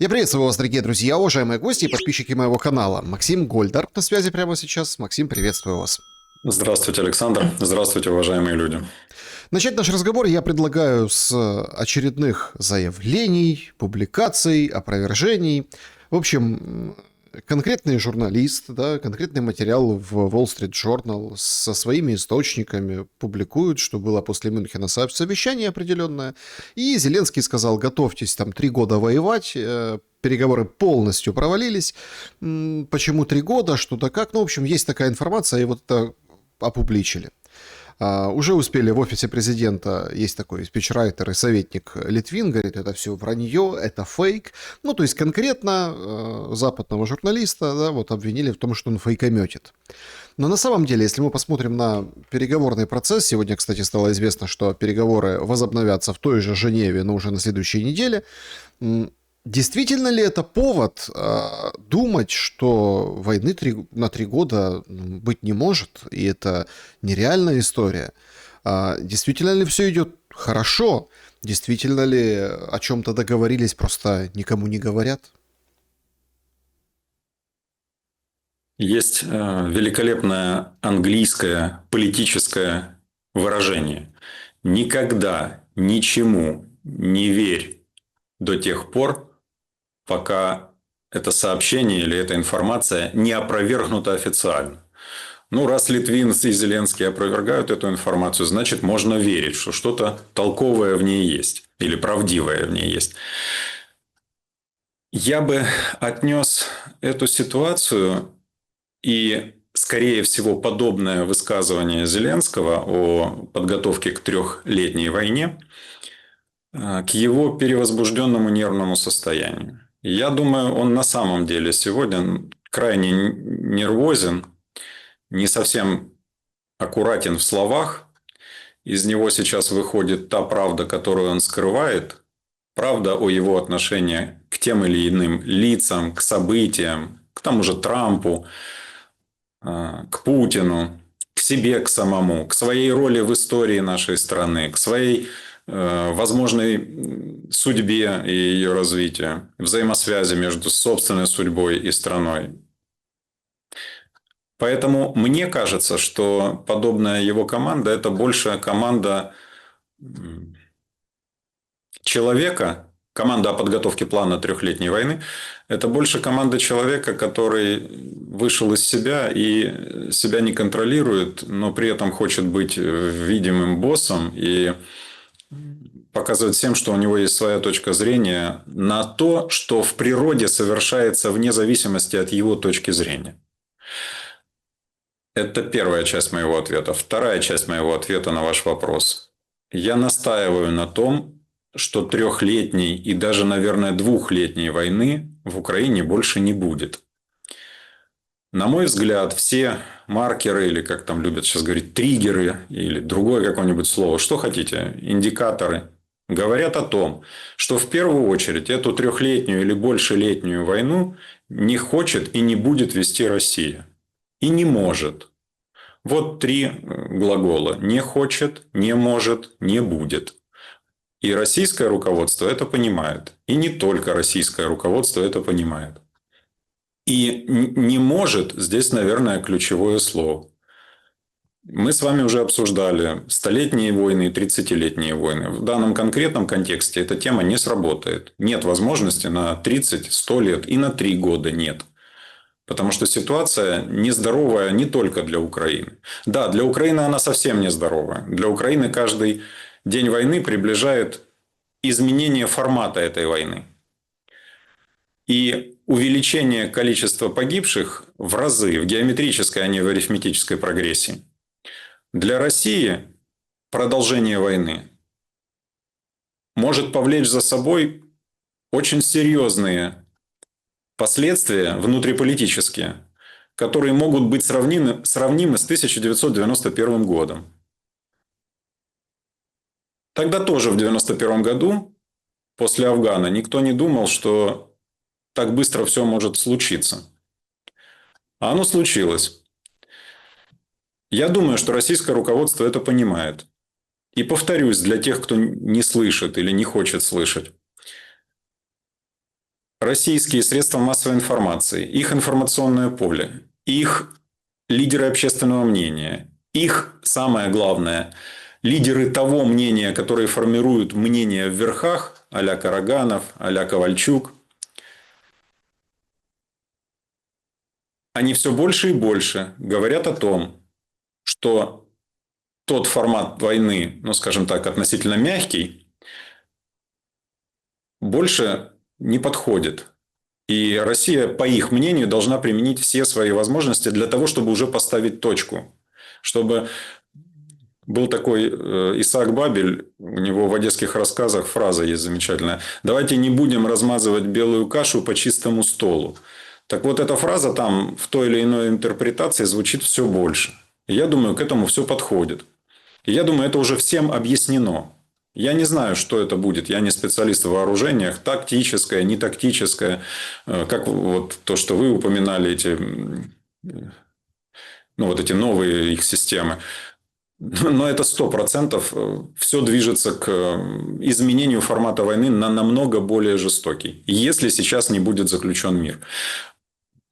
Я приветствую вас, дорогие друзья, уважаемые гости и подписчики моего канала. Максим Гольдар на связи прямо сейчас. Максим, приветствую вас. Здравствуйте, Александр. Здравствуйте, уважаемые люди. Начать наш разговор я предлагаю с очередных заявлений, публикаций, опровержений. В общем, конкретный журналист, да, конкретный материал в Wall Street Journal со своими источниками публикуют, что было после Мюнхена совещание определенное. И Зеленский сказал: готовьтесь, там 3 года воевать. Переговоры полностью провалились. Почему 3 года, что да как. Ну, в общем, есть такая информация, и вот это опубличили. Уже успели в офисе президента, есть такой спичрайтер и советник Литвин, говорит, это все вранье, это фейк. Ну, то есть конкретно западного журналиста, да, вот обвинили в том, что он фейкометит. Но на самом деле, если мы посмотрим на переговорный процесс, сегодня, кстати, стало известно, что переговоры возобновятся в той же Женеве, но уже на следующей неделе. Действительно ли это повод думать, что войны на 3 года быть не может, и это нереальная история? Действительно ли все идет хорошо? Действительно ли о чем-то договорились, просто никому не говорят? Есть великолепное английское политическое выражение. Никогда ничему не верь до тех пор, пока это сообщение или эта информация не опровергнута официально. Ну, раз Литвин и Зеленский опровергают эту информацию, значит, можно верить, что что-то толковое в ней есть или правдивое в ней есть. Я бы отнес эту ситуацию и, скорее всего, подобное высказывание Зеленского о подготовке к 3-летней войне к его перевозбужденному нервному состоянию. Я думаю, он на самом деле сегодня крайне нервозен, не совсем аккуратен в словах. Из него сейчас выходит та правда, которую он скрывает, правда о его отношении к тем или иным лицам, к событиям, к тому же Трампу, к Путину, к себе, к самому, к своей роли в истории нашей страны, к своей возможной судьбе и ее развитию, взаимосвязи между собственной судьбой и страной. Поэтому мне кажется, что подобная его команда – это больше команда человека, команда о подготовке плана 3-летней войны, это больше команда человека, который вышел из себя и себя не контролирует, но при этом хочет быть видимым боссом и показывать всем, что у него есть своя точка зрения на то, что в природе совершается вне зависимости от его точки зрения. Это первая часть моего ответа. Вторая часть моего ответа на ваш вопрос. Я настаиваю на том, что 3-летней и даже, наверное, 2-летней войны в Украине больше не будет. На мой взгляд, все маркеры, или как там любят сейчас говорить, триггеры, или другое какое-нибудь слово, что хотите, индикаторы, говорят о том, что в первую очередь эту 3-летнюю или большелетнюю войну не хочет и не будет вести Россия. И не может. Вот 3 глагола. Не хочет, не может, не будет. И российское руководство это понимает. И не только российское руководство это понимает. И не может здесь, наверное, ключевое слово. Мы с вами уже обсуждали столетние войны и 30-летние войны. В данном конкретном контексте эта тема не сработает. Нет возможности на 30-100 лет и на 3 года нет. Потому что ситуация нездоровая не только для Украины. Да, для Украины она совсем нездоровая. Для Украины каждый день войны приближает изменение формата этой войны. И увеличение количества погибших в разы, в геометрической, а не в арифметической прогрессии. Для России продолжение войны может повлечь за собой очень серьезные последствия внутриполитические, которые могут быть сравнимы с 1991 годом. Тогда тоже в 1991 году, после Афгана, никто не думал, что так быстро все может случиться. А оно случилось. Я думаю, что российское руководство это понимает. И повторюсь, для тех, кто не слышит или не хочет слышать. российские средства массовой информации, их информационное поле, их лидеры общественного мнения, их, самое главное, лидеры того мнения, которые формируют мнение в верхах, а-ля Караганов, а-ля Ковальчук, они все больше и больше говорят о том, что тот формат войны, ну, скажем так, относительно мягкий, больше не подходит. И Россия, по их мнению, должна применить все свои возможности для того, чтобы уже поставить точку. Чтобы был такой Исаак Бабель, у него в одесских рассказах фраза есть замечательная: «Давайте не будем размазывать белую кашу по чистому столу». Так вот, эта фраза там в той или иной интерпретации звучит все больше. И я думаю, к этому все подходит. И я думаю, это уже всем объяснено. Я не знаю, что это будет. Я не специалист в вооружениях. Тактическое, не тактическое. Как вот то, что вы упоминали, эти новые их системы. Но это 100%. Все движется к изменению формата войны на намного более жестокий. Если сейчас не будет заключен мир.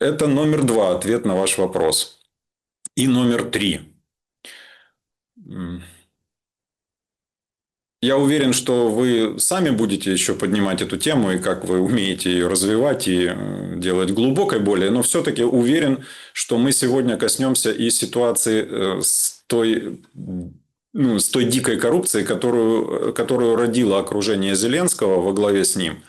Это номер 2, ответ на ваш вопрос. И номер 3. Я уверен, что вы сами будете еще поднимать эту тему, и как вы умеете ее развивать и делать глубокой более. Но все-таки уверен, что мы сегодня коснемся и ситуации с той дикой коррупцией, которую родило окружение Зеленского во главе с ним.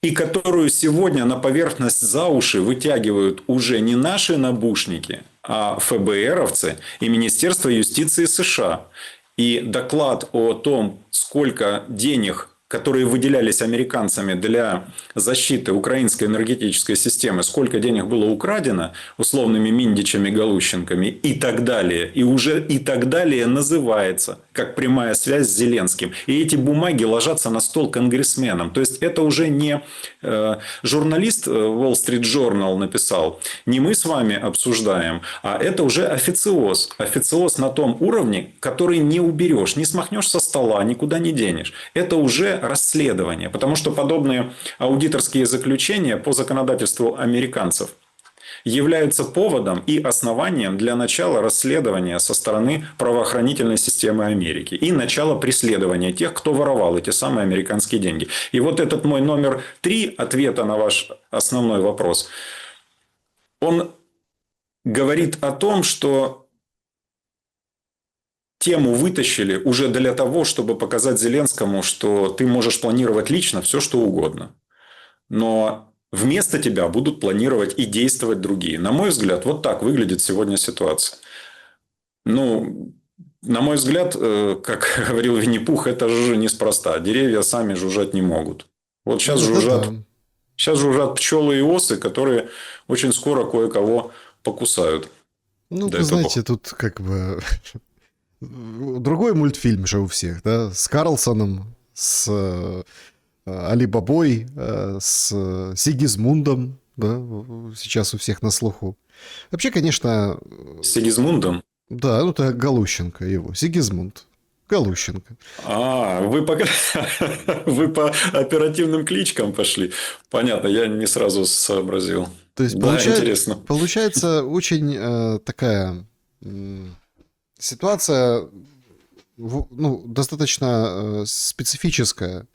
И которую сегодня на поверхность за уши вытягивают уже не наши набушники, а ФБРовцы и Министерство юстиции США. И доклад о том, сколько денег, которые выделялись американцами для защиты украинской энергетической системы, сколько денег было украдено условными Миндичами, Галущенками и так далее. И уже и так далее называется как прямая связь с Зеленским. И эти бумаги ложатся на стол конгрессменам. То есть это уже не журналист Wall Street Journal написал, не мы с вами обсуждаем, а это уже официоз. Официоз на том уровне, который не уберешь, не смахнешь со стола, никуда не денешь. Это уже расследование. Потому что подобные аудиторские заключения по законодательству американцев являются поводом и основанием для начала расследования со стороны правоохранительной системы Америки и начала преследования тех, кто воровал эти самые американские деньги. И вот этот мой номер 3 ответа на ваш основной вопрос, он говорит о том, что тему вытащили уже для того, чтобы показать Зеленскому, что ты можешь планировать лично все, что угодно. Но вместо тебя будут планировать и действовать другие. На мой взгляд, вот так выглядит сегодня ситуация. На мой взгляд, как говорил Винни-Пух, это же неспроста. Деревья сами жужжать не могут. Вот сейчас жужжат пчелы и осы, которые очень скоро кое-кого покусают. Вы знаете, тут как бы другой мультфильм же у всех, да, с Карлсоном, с Али Бабой, с Сигизмундом, да, сейчас у всех на слуху. Вообще, конечно... С Сигизмундом? Да, это Галущенко его, Сигизмунд. Галущенко. Вы по оперативным кличкам пошли. Понятно, я не сразу сообразил. То есть, интересно. Получается очень такая ситуация достаточно специфическая.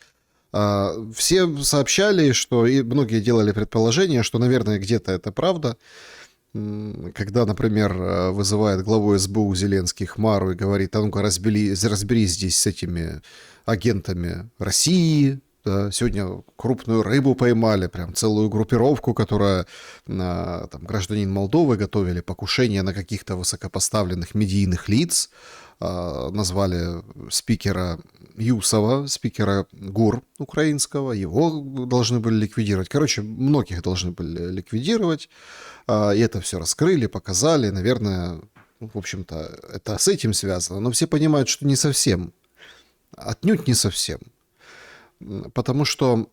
Все сообщали, что и многие делали предположение, что, наверное, где-то это правда. Когда, например, вызывает главу СБУ Зеленский Хмару и говорит: а ну-ка разберись здесь с этими агентами России. Да, сегодня крупную рыбу поймали, прям целую группировку, которая гражданин Молдовы готовили покушение на каких-то высокопоставленных медийных лиц. Назвали спикера Юсова, спикера ГУР украинского, его должны были ликвидировать. Короче, многих должны были ликвидировать. И это все раскрыли, показали. Наверное, в общем-то, это с этим связано. Но все понимают, что не совсем. Отнюдь не совсем. Потому что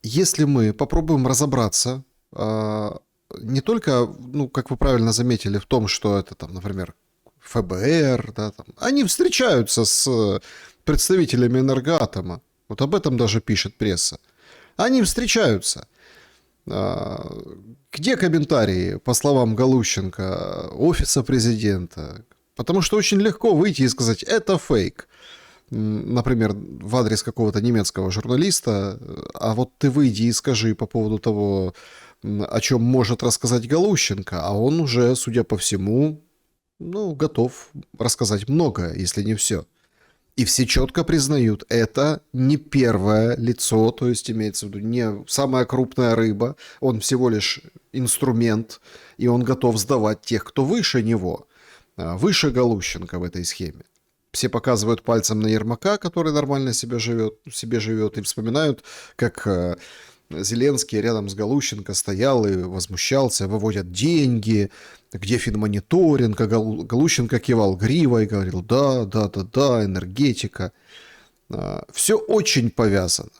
если мы попробуем разобраться не только, как вы правильно заметили, в том, что это, например, ФБР, да, они встречаются с представителями Энергоатома. Вот об этом даже пишет пресса. Они встречаются. Где комментарии, по словам Галущенко, офиса президента? Потому что очень легко выйти и сказать «это фейк». Например, в адрес какого-то немецкого журналиста, а вот ты выйди и скажи по поводу того, о чем может рассказать Галущенко, а он уже, судя по всему, ну, готов рассказать многое, если не все. И все четко признают, это не первое лицо, то есть имеется в виду не самая крупная рыба, он всего лишь инструмент, и он готов сдавать тех, кто выше него, выше Галущенко в этой схеме. Все показывают пальцем на Ермака, который нормально себе живет, и вспоминают, как Зеленский рядом с Галущенко стоял и возмущался, выводят деньги, где финмониторинг, а Галущенко кивал гривой и говорил, да, энергетика. Все очень повязано.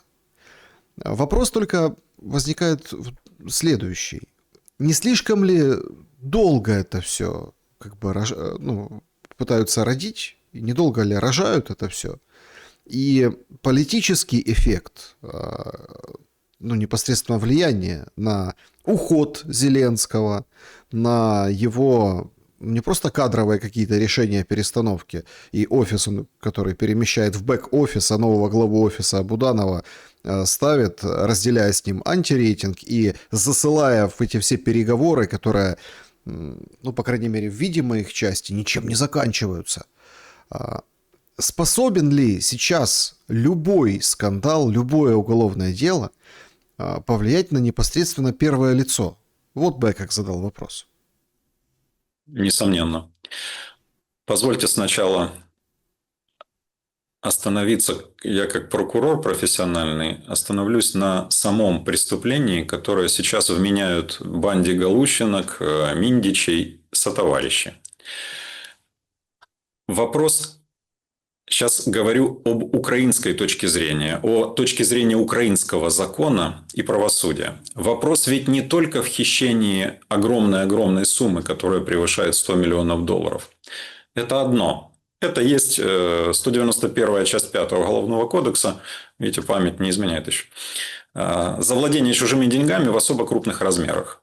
Вопрос только возникает следующий. Не слишком ли долго это все пытаются родить? И недолго ли рожают это все? И политический эффект, непосредственно влияние на уход Зеленского, на его не просто кадровые какие-то решения перестановки и офис, который перемещает в бэк-офис, а нового главу офиса Буданова ставит, разделяя с ним антирейтинг и засылая в эти все переговоры, которые, по крайней мере, в видимой их части, ничем не заканчиваются. Способен ли сейчас любой скандал, любое уголовное дело повлиять на непосредственно первое лицо? Вот бы я как задал вопрос. Несомненно. Позвольте сначала остановиться, я как прокурор профессиональный, остановлюсь на самом преступлении, которое сейчас вменяют банде Галущинок, Миндичей, сотоварищи. Вопрос, сейчас говорю об украинской точке зрения, о точке зрения украинского закона и правосудия. Вопрос ведь не только в хищении огромной суммы, которая превышает 100 миллионов долларов. Это одно. Это есть 191 часть 5 Уголовного кодекса, видите, память не изменяет еще. Завладение чужими деньгами в особо крупных размерах.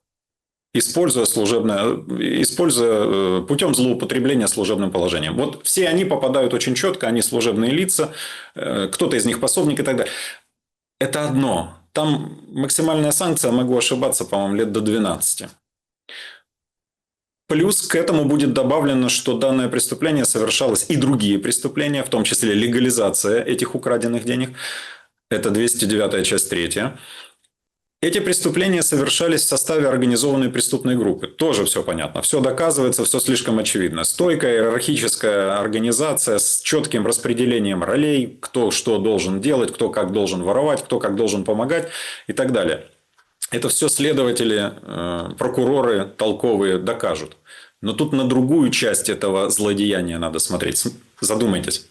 Используя путем злоупотребления служебным положением. Вот все они попадают очень четко, они служебные лица, кто-то из них пособник и так далее. Это одно. Там максимальная санкция, могу ошибаться, по-моему, лет до 12. Плюс к этому будет добавлено, что данное преступление совершалось и другие преступления, в том числе легализация этих украденных денег. Это 209 часть 3. Эти преступления совершались в составе организованной преступной группы. Тоже все понятно. Все доказывается, все слишком очевидно. Стойкая иерархическая организация с четким распределением ролей, кто что должен делать, кто как должен воровать, кто как должен помогать и так далее. Это все следователи, прокуроры толковые докажут. Но тут на другую часть этого злодеяния надо смотреть. Задумайтесь.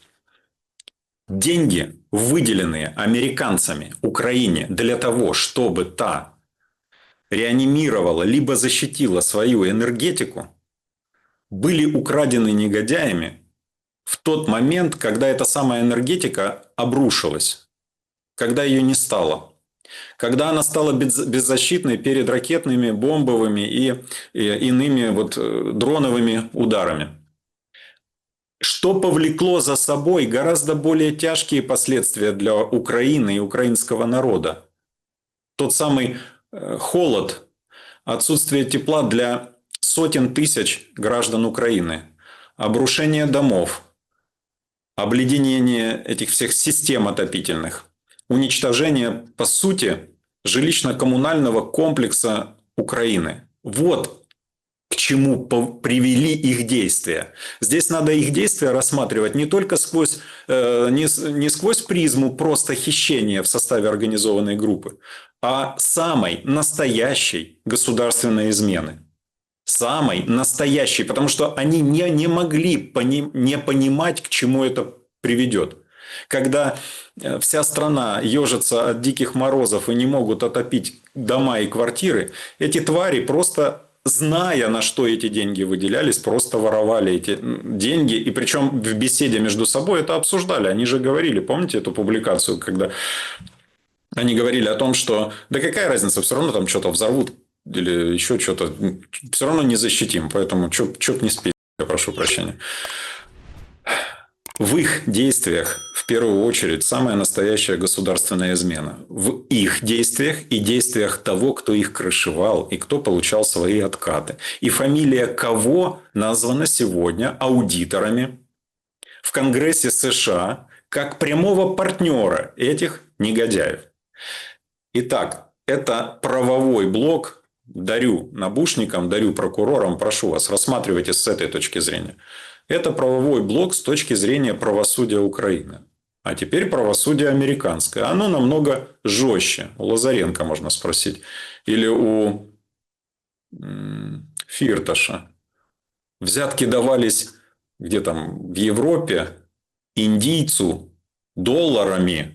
Деньги, выделенные американцами Украине для того, чтобы та реанимировала либо защитила свою энергетику, были украдены негодяями в тот момент, когда эта самая энергетика обрушилась, когда ее не стало. Когда она стала беззащитной перед ракетными, бомбовыми и иными дроновыми ударами. Что повлекло за собой гораздо более тяжкие последствия для Украины и украинского народа. Тот самый холод, отсутствие тепла для сотен тысяч граждан Украины, обрушение домов, обледенение этих всех систем отопительных, уничтожение, по сути, жилищно-коммунального комплекса Украины. Вот к чему привели их действия. Здесь надо их действия рассматривать не только не сквозь призму просто хищения в составе организованной группы, а самой настоящей государственной измены. Самой настоящей, потому что они не могли не понимать, к чему это приведет. Когда вся страна ежится от диких морозов и не могут отопить дома и квартиры, эти твари просто, зная, на что эти деньги выделялись, просто воровали эти деньги. И причем в беседе между собой это обсуждали. Они же говорили, помните эту публикацию, когда Они говорили о том, что да какая разница, все равно там что-то взорвут или еще что-то, все равно не защитим, поэтому что б не спеть, я прошу прощения. В их действиях, в первую очередь, самая настоящая государственная измена. В их действиях и действиях того, кто их крышевал и кто получал свои откаты. И фамилия кого названа сегодня аудиторами в Конгрессе США как прямого партнера этих негодяев. Итак, это правовой блок. Дарю набушникам, дарю прокурорам, прошу вас, рассматривайте с этой точки зрения. Это правовой блок с точки зрения правосудия Украины. А теперь правосудие американское. Оно намного жестче. У Лазаренко можно спросить. Или у Фирташа. Взятки давались где там в Европе индийцу долларами,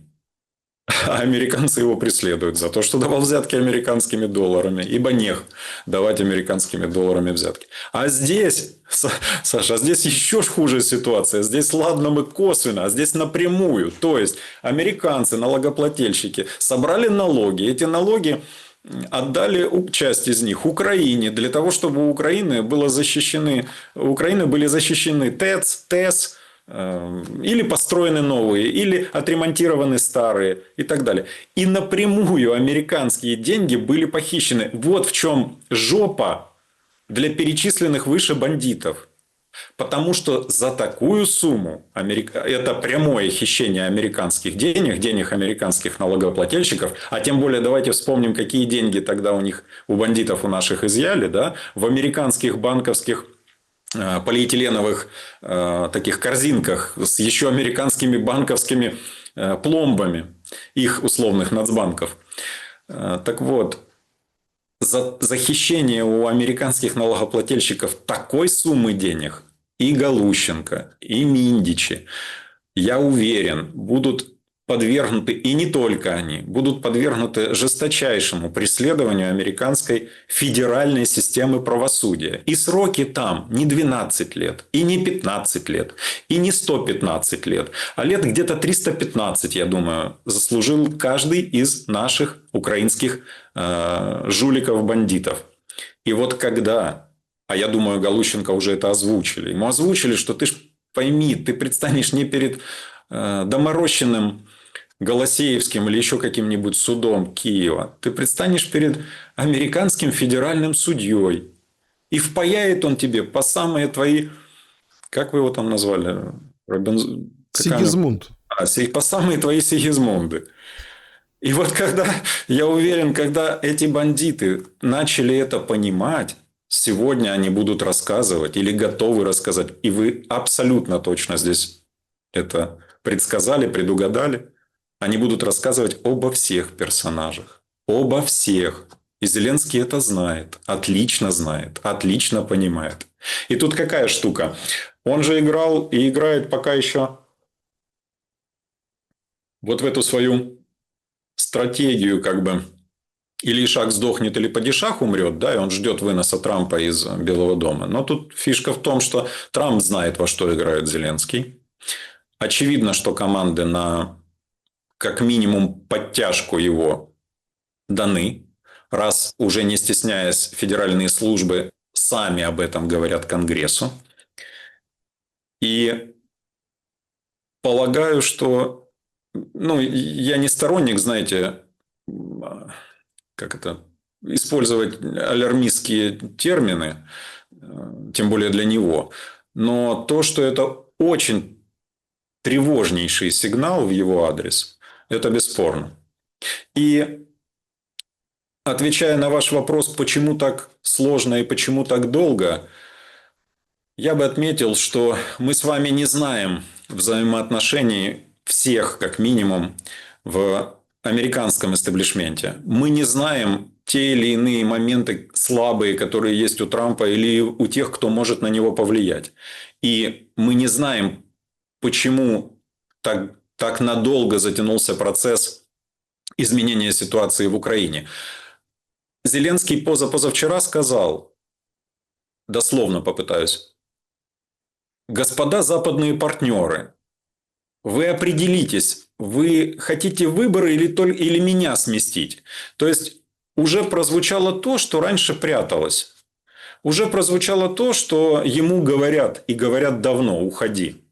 а американцы его преследуют за то, что давал взятки американскими долларами. Ибо нех давать американскими долларами взятки. А здесь, Саша, здесь еще хуже ситуация. Здесь ладно мы косвенно, а здесь напрямую. То есть, американцы, налогоплательщики, собрали налоги. Эти налоги отдали часть из них Украине для того, чтобы у Украины были защищены ТЭЦ, ТЭС, или построены новые, или отремонтированы старые и так далее. И напрямую американские деньги были похищены. Вот в чем жопа для перечисленных выше бандитов. Потому что за такую сумму, это прямое хищение американских денег американских налогоплательщиков, а тем более давайте вспомним, какие деньги тогда у бандитов у наших изъяли, да, в американских банковских полиэтиленовых таких корзинках с еще американскими банковскими пломбами их условных нацбанков. Так вот, за хищение у американских налогоплательщиков такой суммы денег и Галущенко, и Миндичи, я уверен, будут подвергнуты, и не только они, будут подвергнуты жесточайшему преследованию американской федеральной системы правосудия. И сроки там не 12 лет, и не 15 лет, и не 115 лет, а лет где-то 315, я думаю, заслужил каждый из наших украинских жуликов-бандитов. И вот когда, а я думаю, Галущенко уже это озвучили, ему озвучили, что ты ж пойми, ты предстанешь не перед доморощенным Голосеевским или еще каким-нибудь судом Киева. Ты предстанешь перед американским федеральным судьей. И впаяет он тебе по самые твои... Как вы его там назвали? Сигизмунд. По самые твои Сигизмунды. И вот когда, я уверен, когда эти бандиты начали это понимать, сегодня они будут рассказывать или готовы рассказать. И вы абсолютно точно здесь это предсказали, предугадали. Они будут рассказывать обо всех персонажах. Обо всех. И Зеленский это знает. Отлично понимает. И тут какая штука? Он же играл и играет пока еще вот в эту свою стратегию, как бы, или Ишак сдохнет, или падишах умрет, да, и он ждет выноса Трампа из Белого дома. Но тут фишка в том, что Трамп знает, во что играет Зеленский. Очевидно, что команды на как минимум подтяжку его даны, раз уже не стесняясь федеральные службы сами об этом говорят Конгрессу. И полагаю, что я не сторонник, знаете, как это, использовать алярмистские термины, тем более для него. Но то, что это очень тревожнейший сигнал в его адрес, это бесспорно. И отвечая на ваш вопрос, почему так сложно и почему так долго, я бы отметил, что мы с вами не знаем взаимоотношений всех, как минимум, в американском истеблишменте. Мы не знаем те или иные моменты слабые, которые есть у Трампа или у тех, кто может на него повлиять. И мы не знаем, почему так надолго затянулся процесс изменения ситуации в Украине. Зеленский позавчера сказал, дословно попытаюсь: господа западные партнеры, Вы определитесь, вы хотите выборы или меня сместить. То есть уже прозвучало то, что раньше пряталось. Уже прозвучало то, что ему говорят, и говорят давно: уходи.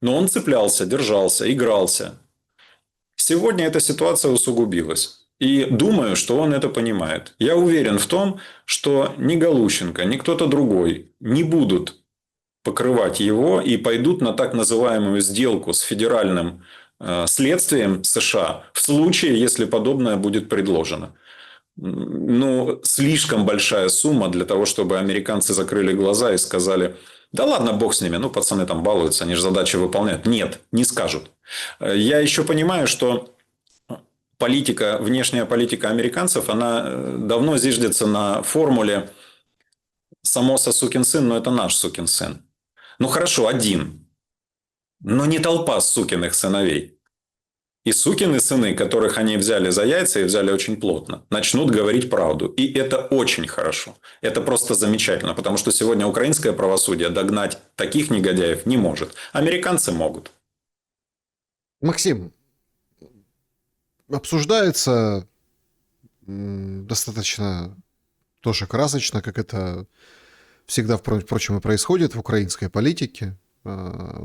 Но он цеплялся, держался, игрался. Сегодня эта ситуация усугубилась. И думаю, что он это понимает. Я уверен в том, что ни Галущенко, ни кто-то другой не будут покрывать его и пойдут на так называемую сделку с федеральным следствием США в случае, если подобное будет предложено. Ну, слишком большая сумма для того, чтобы американцы закрыли глаза и сказали: да ладно, бог с ними, ну, пацаны там балуются, они же задачи выполняют. Нет, не скажут. Я еще понимаю, что внешняя политика американцев, она давно зиждется на формуле «Самоса сукин сын, но это наш сукин сын». Ну, хорошо, один, но не толпа сукиных сыновей. И сукины сыны, которых они взяли за яйца и взяли очень плотно, начнут говорить правду. И это очень хорошо. Это просто замечательно, потому что сегодня украинское правосудие догнать таких негодяев не может. Американцы могут. Максим, обсуждается достаточно тоже красочно, как это всегда, впрочем, и происходит в украинской политике. У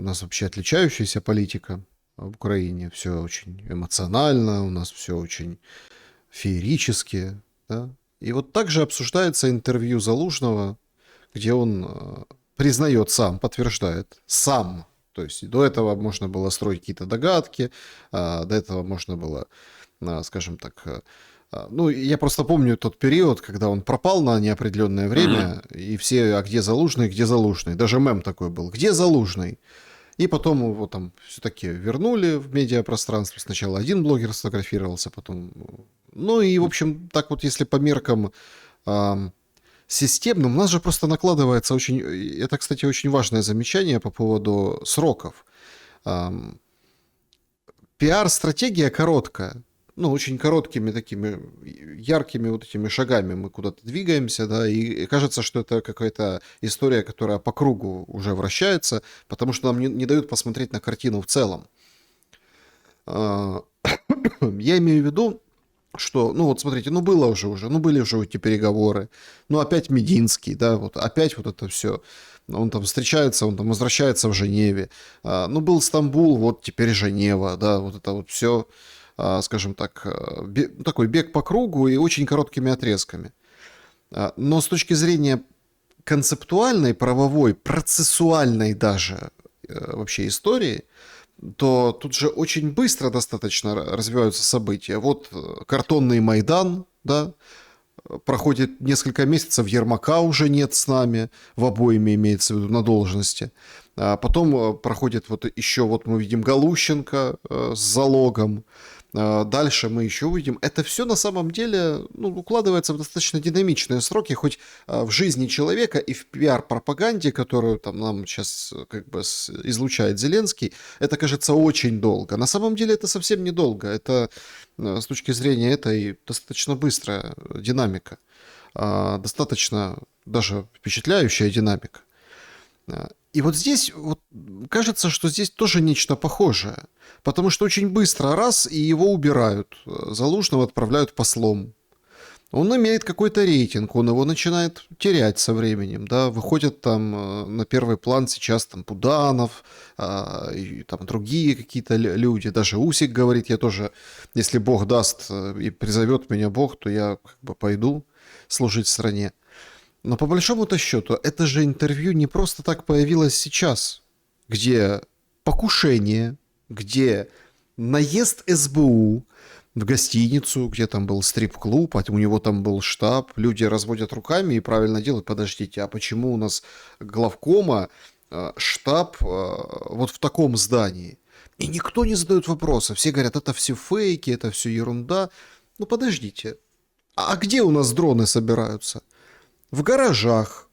нас вообще отличающаяся политика в Украине. Все очень эмоционально, у нас все очень феерически. Да? И вот также обсуждается интервью Залужного, где он признает сам, подтверждает сам. То есть до этого можно было строить какие-то догадки, до этого можно было, скажем так, ну, я просто помню тот период, когда он пропал на неопределенное время, и все: а где Залужный, где Залужный? Даже мем такой был: где Залужный? И потом его там все-таки вернули в медиапространство. Сначала один блогер сфотографировался, потом... Ну и, в общем, так вот, если по меркам системным, у нас же просто накладывается очень... Это, кстати, очень важное замечание по поводу сроков. Пиар-стратегия короткая. Ну, очень короткими такими яркими вот этими шагами мы куда-то двигаемся, да, и кажется, что это какая-то история, которая по кругу уже вращается, потому что нам не дают посмотреть на картину в целом. Я имею в виду, что, ну вот смотрите, ну было уже, ну были уже эти переговоры, ну опять Мединский, да, вот опять вот это все. Он там встречается, он там возвращается в Женеве. Ну был Стамбул, вот теперь Женева, да, вот это вот все, скажем так, такой бег по кругу и очень короткими отрезками. Но с точки зрения концептуальной, правовой, процессуальной даже вообще истории, то тут же очень быстро достаточно развиваются события. Вот картонный Майдан, да, проходит несколько месяцев, Ермака уже нет с нами, в обоими имеется в виду на должности. Потом проходит вот еще, вот мы видим Галущенко с залогом. Дальше мы еще увидим. Это все на самом деле, ну, укладывается в достаточно динамичные сроки, хоть в жизни человека и в пиар-пропаганде, которую там нам сейчас как бы излучает Зеленский, это кажется очень долго. На самом деле это совсем недолго. Это с точки зрения этой достаточно быстрая динамика. Достаточно даже впечатляющая динамика. И вот здесь вот кажется, что здесь тоже нечто похожее. Потому что очень быстро раз, и его убирают. Залужного отправляют послом. Он имеет какой-то рейтинг, он его начинает терять со временем. Да? Выходят там на первый план сейчас там Буданов, и там другие какие-то люди. Даже Усик говорит: я тоже, если Бог даст и призовет меня Бог, то я как бы пойду служить стране. Но по большому-то счету, это же интервью не просто так появилось сейчас, где покушение, где наезд СБУ в гостиницу, где там был стрип-клуб, а у него там был штаб, люди разводят руками и правильно делают. Подождите, а почему у нас главкома штаб вот в таком здании? И никто не задает вопроса. Все говорят: это все фейки, это все ерунда. Ну подождите, а где у нас дроны собираются? В гаражах,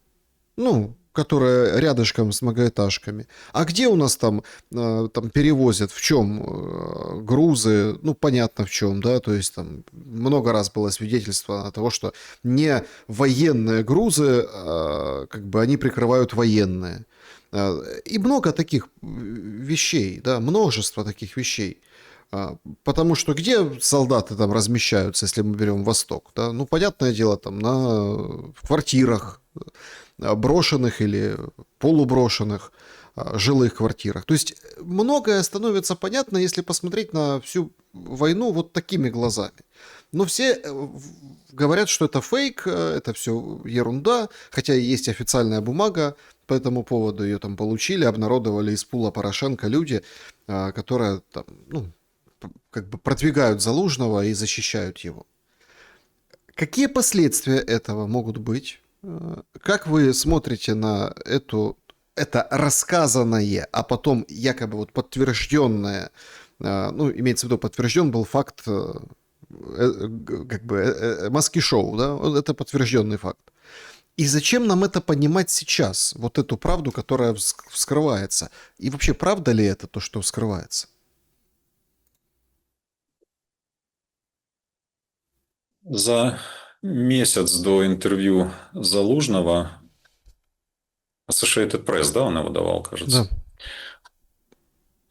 ну, которые рядышком с многоэтажками. А где у нас там перевозят, в чем грузы, ну, понятно в чем, да, то есть там много раз было свидетельство того, что не военные грузы, как бы они прикрывают военные. И много таких вещей, да, множество таких вещей. Потому что где солдаты там размещаются, если мы берем Восток? Да? Ну, понятное дело, там в квартирах, брошенных или полуброшенных жилых квартирах. То есть многое становится понятно, если посмотреть на всю войну вот такими глазами. Но все говорят, что это фейк, это все ерунда, хотя и есть официальная бумага по этому поводу, ее там получили, обнародовали из пула Порошенко люди, которые там, ну, как бы продвигают Залужного и защищают его. Какие последствия этого могут быть? Как вы смотрите на это рассказанное, а потом якобы вот подтвержденное, ну, имеется в виду, подтвержден был факт как бы маски-шоу, да, это подтвержденный факт. И зачем нам это понимать сейчас, вот эту правду, которая вскрывается? И вообще, правда ли это то, что вскрывается? За месяц до интервью Залужного Associated Press, да, он его давал, кажется.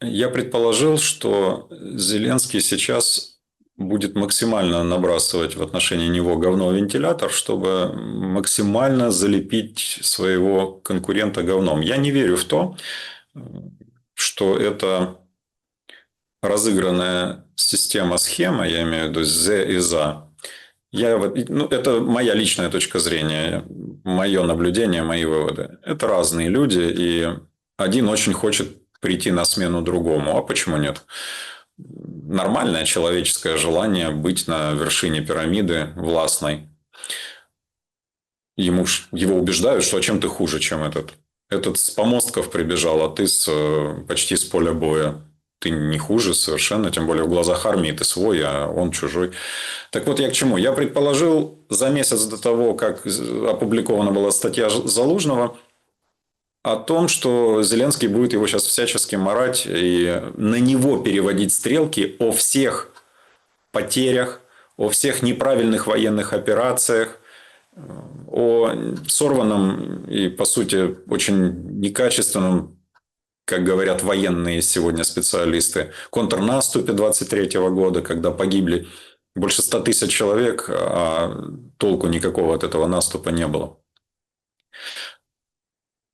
Да. Я предположил, что Зеленский сейчас будет максимально набрасывать в отношении него говно вентилятор, чтобы максимально залепить своего конкурента говном. Я не верю в то, что это разыгранная схема, я имею в виду «зе» и «за». Это моя личная точка зрения, мое наблюдение, мои выводы. Это разные люди, и один очень хочет прийти на смену другому. А почему нет? Нормальное человеческое желание быть на вершине пирамиды властной. Его убеждают, что чем ты хуже, чем этот. Этот с помостков прибежал, а ты почти с поля боя. Ты не хуже совершенно, тем более в глазах армии ты свой, а он чужой. Так вот, я к чему? Я предположил за месяц до того, как опубликована была статья Залужного, о том, что Зеленский будет его сейчас всячески марать и на него переводить стрелки о всех потерях, о всех неправильных военных операциях, о сорванном и, по сути, очень некачественном, как говорят военные сегодня специалисты, контрнаступе 23 года, когда погибли больше 100 тысяч человек, а толку никакого от этого наступа не было.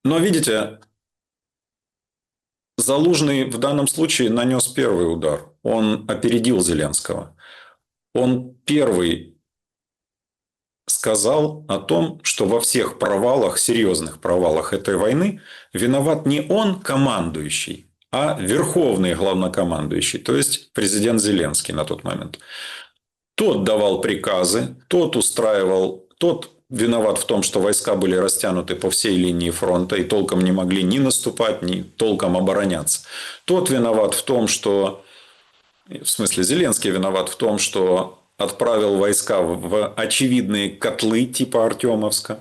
Но, видите, Залужный в данном случае нанес первый удар. Он опередил Зеленского. Он первый сказал о том, что во всех провалах, серьезных провалах этой войны виноват не он, командующий, а верховный главнокомандующий, то есть президент Зеленский на тот момент. Тот давал приказы, тот устраивал, тот виноват в том, что войска были растянуты по всей линии фронта и толком не могли ни наступать, ни толком обороняться. Тот виноват в том, что... В смысле, Зеленский виноват в том, что отправил войска в очевидные котлы типа Артемовска,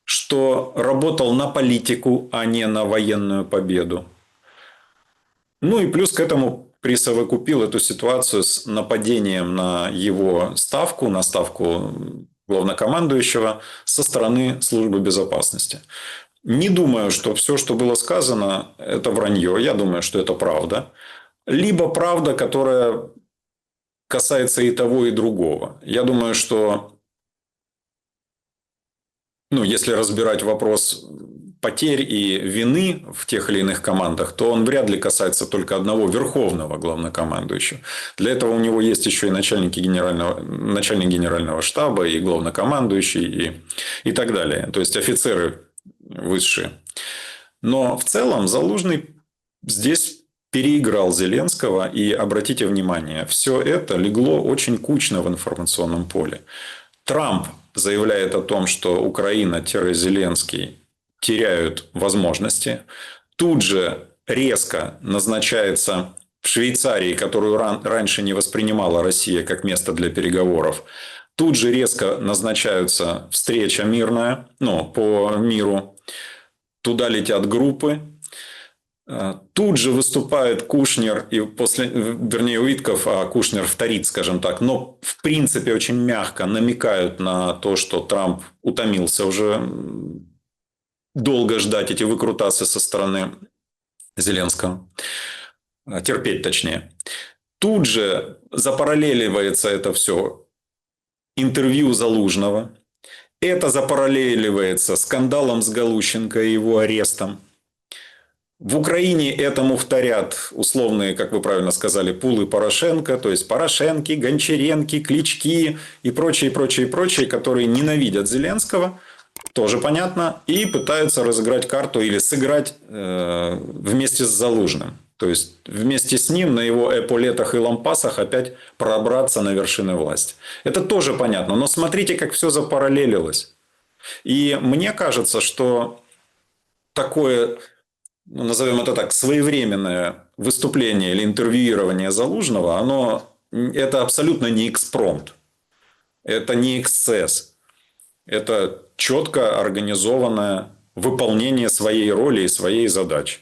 что работал на политику, а не на военную победу. Ну и плюс к этому присовокупил эту ситуацию с нападением на его ставку, на ставку главнокомандующего со стороны службы безопасности. Не думаю, что все, что было сказано, это вранье. Я думаю, что это правда. Либо правда, которая касается и того, и другого. Я думаю, что, если разбирать вопрос потерь и вины в тех или иных командах, то он вряд ли касается только одного верховного главнокомандующего. Для этого у него есть еще и начальник генерального штаба, и главнокомандующий, и так далее. То есть офицеры высшие. Но в целом Залужный здесь переиграл Зеленского. И обратите внимание, все это легло очень кучно в информационном поле. Трамп заявляет о том, что Украина-Зеленский теряют возможности. Тут же резко назначается в Швейцарии, которую раньше не воспринимала Россия как место для переговоров, тут же резко назначается встреча мирная, по миру. Туда летят группы. Тут же выступает Кушнер и Уитков, а Кушнер вторит, скажем так, но в принципе очень мягко намекают на то, что Трамп утомился уже долго ждать эти выкрутасы со стороны Зеленского. Терпеть, точнее. Тут же запараллеливается это все интервью Залужного. Это запараллеливается скандалом с Галущенко и его арестом. В Украине этому вторят условные, как вы правильно сказали, пулы Порошенко, то есть Порошенки, Гончаренки, Клички и прочие, которые ненавидят Зеленского, тоже понятно, и пытаются разыграть карту или сыграть вместе с Залужным. То есть вместе с ним на его эполетах и лампасах опять пробраться на вершины власти. Это тоже понятно, но смотрите, как все запараллелилось. И мне кажется, что такое, ну, назовем это так, своевременное выступление или интервьюирование Залужного, это абсолютно не экспромт. Это не эксцесс. Это четко организованное выполнение своей роли и своей задачи.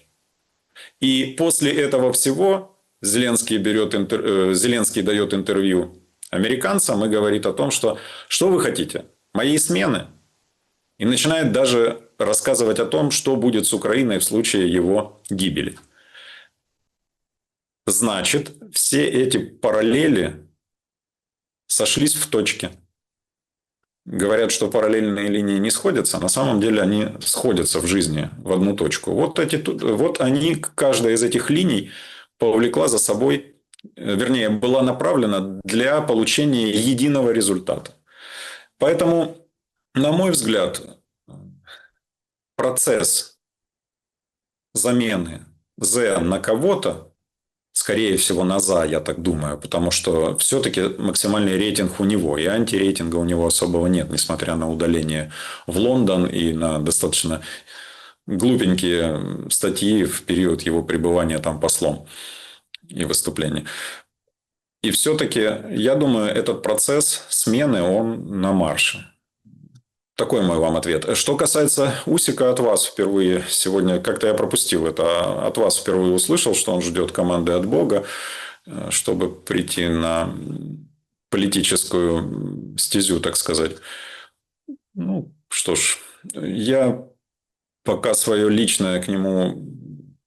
И после этого всего Зеленский дает интервью американцам и говорит о том, что вы хотите? Моей смены? И начинает даже рассказывать о том, что будет с Украиной в случае его гибели. Значит, все эти параллели сошлись в точке. Говорят, что параллельные линии не сходятся, на самом деле они сходятся в жизни в одну точку. Вот они, каждая из этих линий повлекла за собой, вернее, была направлена для получения единого результата. Поэтому, на мой взгляд, процесс замены «З» на кого-то, скорее всего, на «За», я так думаю, потому что все-таки максимальный рейтинг у него, и антирейтинга у него особого нет, несмотря на удаление в Лондон и на достаточно глупенькие статьи в период его пребывания там послом и выступления. И все-таки, я думаю, этот процесс смены, он на марше. Такой мой вам ответ. Что касается Усика, от вас впервые сегодня, как-то я пропустил это, от вас впервые услышал, что он ждет команды от Бога, чтобы прийти на политическую стезю, так сказать. Ну, что ж, я пока свое личное к нему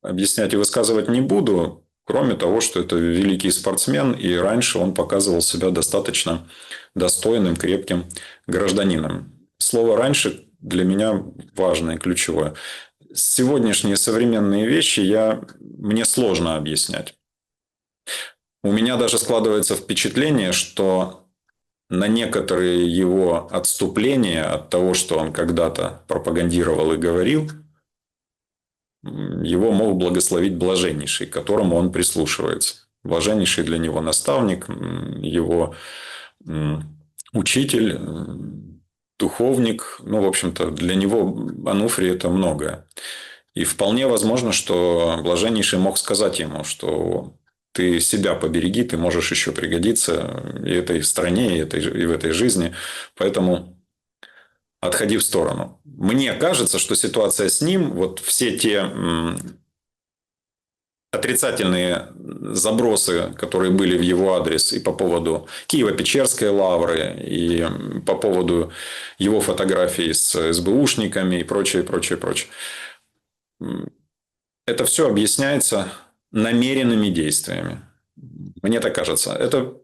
объяснять и высказывать не буду, кроме того, что это великий спортсмен, и раньше он показывал себя достаточно достойным, крепким гражданином. Слово «раньше» для меня важное и ключевое. Сегодняшние современные вещи мне сложно объяснять. У меня даже складывается впечатление, что на некоторые его отступления от того, что он когда-то пропагандировал и говорил, его мог благословить Блаженнейший, к которому он прислушивается. Блаженнейший для него наставник, его учитель, духовник. Ну, в общем-то, для него Ануфрий – это многое. И вполне возможно, что Блаженнейший мог сказать ему, что ты себя побереги, ты можешь еще пригодиться и этой стране, и в этой жизни. Поэтому отходи в сторону. Мне кажется, что ситуация с ним, вот все те отрицательные забросы, которые были в его адрес и по поводу Киево-Печерской лавры, и по поводу его фотографий с СБУшниками и прочее. Это все объясняется намеренными действиями. Мне так кажется. Это,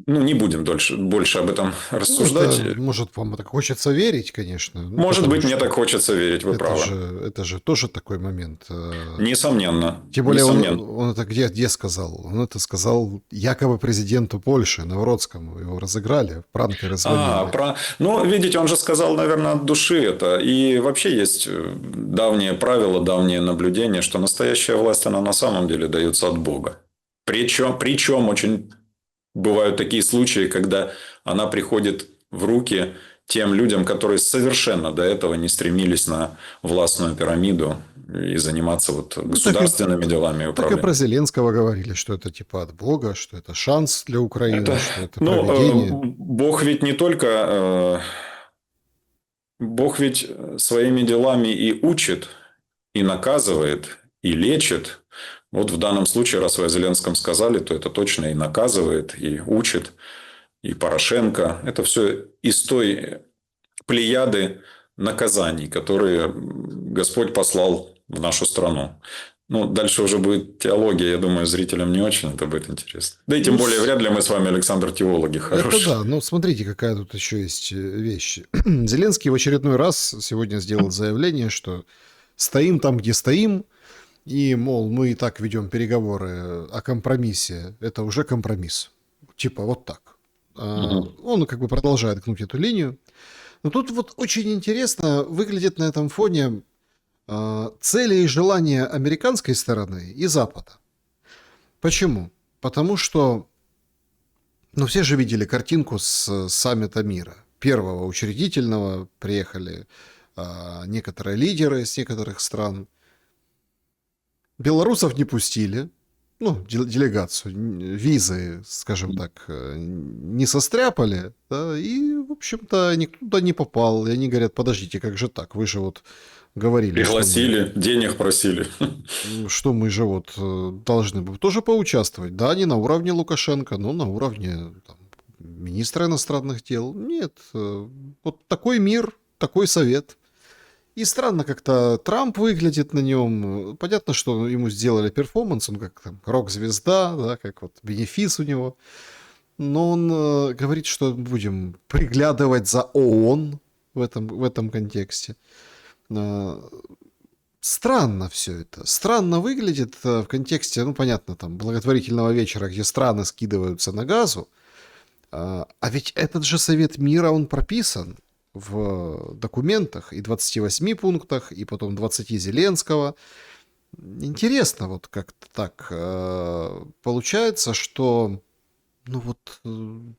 не будем больше об этом рассуждать. Да, может, вам так хочется верить, конечно. Может быть, мне так хочется верить, вы правы. Это же тоже такой момент. Несомненно. Тем более, он это где сказал? Он это сказал якобы президенту Польши, Навродскому. Его разыграли, пранкой развалили. Ну, видите, он же сказал, наверное, от души это. И вообще есть давнее правило, давнее наблюдение, что настоящая власть, она на самом деле дается от Бога. Причем очень... Бывают такие случаи, когда она приходит в руки тем людям, которые совершенно до этого не стремились на властную пирамиду и заниматься государственными делами и управлением. Так и про Зеленского говорили, что это типа от Бога, что это шанс для Украины, что это провидение. Бог ведь не только... Бог ведь своими делами и учит, и наказывает, и лечит. Вот в данном случае, раз вы о Зеленском сказали, то это точно и наказывает, и учит, и Порошенко. Это все из той плеяды наказаний, которые Господь послал в нашу страну. Ну, дальше уже будет теология, я думаю, зрителям не очень это будет интересно. Да и тем Ну, более, вряд ли мы с вами, Александр, теологи это хорошие. да, но смотрите, какая тут еще есть вещь. Зеленский в очередной раз сегодня сделал заявление, что стоим там, где стоим, и, мол, мы и так ведем переговоры о компромиссе. Это уже компромисс. Типа вот так. Он как бы продолжает гнуть эту линию. Но тут вот очень интересно выглядит на этом фоне цели и желания американской стороны и Запада. Почему? Потому что, ну, все же видели картинку с саммита мира. Первого учредительного приехали некоторые лидеры из некоторых стран. Белорусов не пустили, ну, делегацию, визы, скажем так, не состряпали, да, и, в общем-то, никто туда не попал. И они говорят, подождите, как же так? Вы же вот говорили, Пригласили, денег просили. что мы же вот должны бы тоже поучаствовать. Да, не на уровне Лукашенко, но на уровне там, министра иностранных дел. Нет, вот такой мир, такой совет. И странно как-то Трамп выглядит на нем. Понятно, что ему сделали перформанс, он как там рок-звезда, да, как вот бенефис у него. Но он говорит, что будем приглядывать за ООН в этом контексте. Странно все это. Странно выглядит в контексте, ну, понятно, там, благотворительного вечера, где страны скидываются на газу. А ведь этот же Совет мира, он прописан в документах и 28 пунктах, и потом 20 Зеленского. Интересно, вот как-то так получается, что ну вот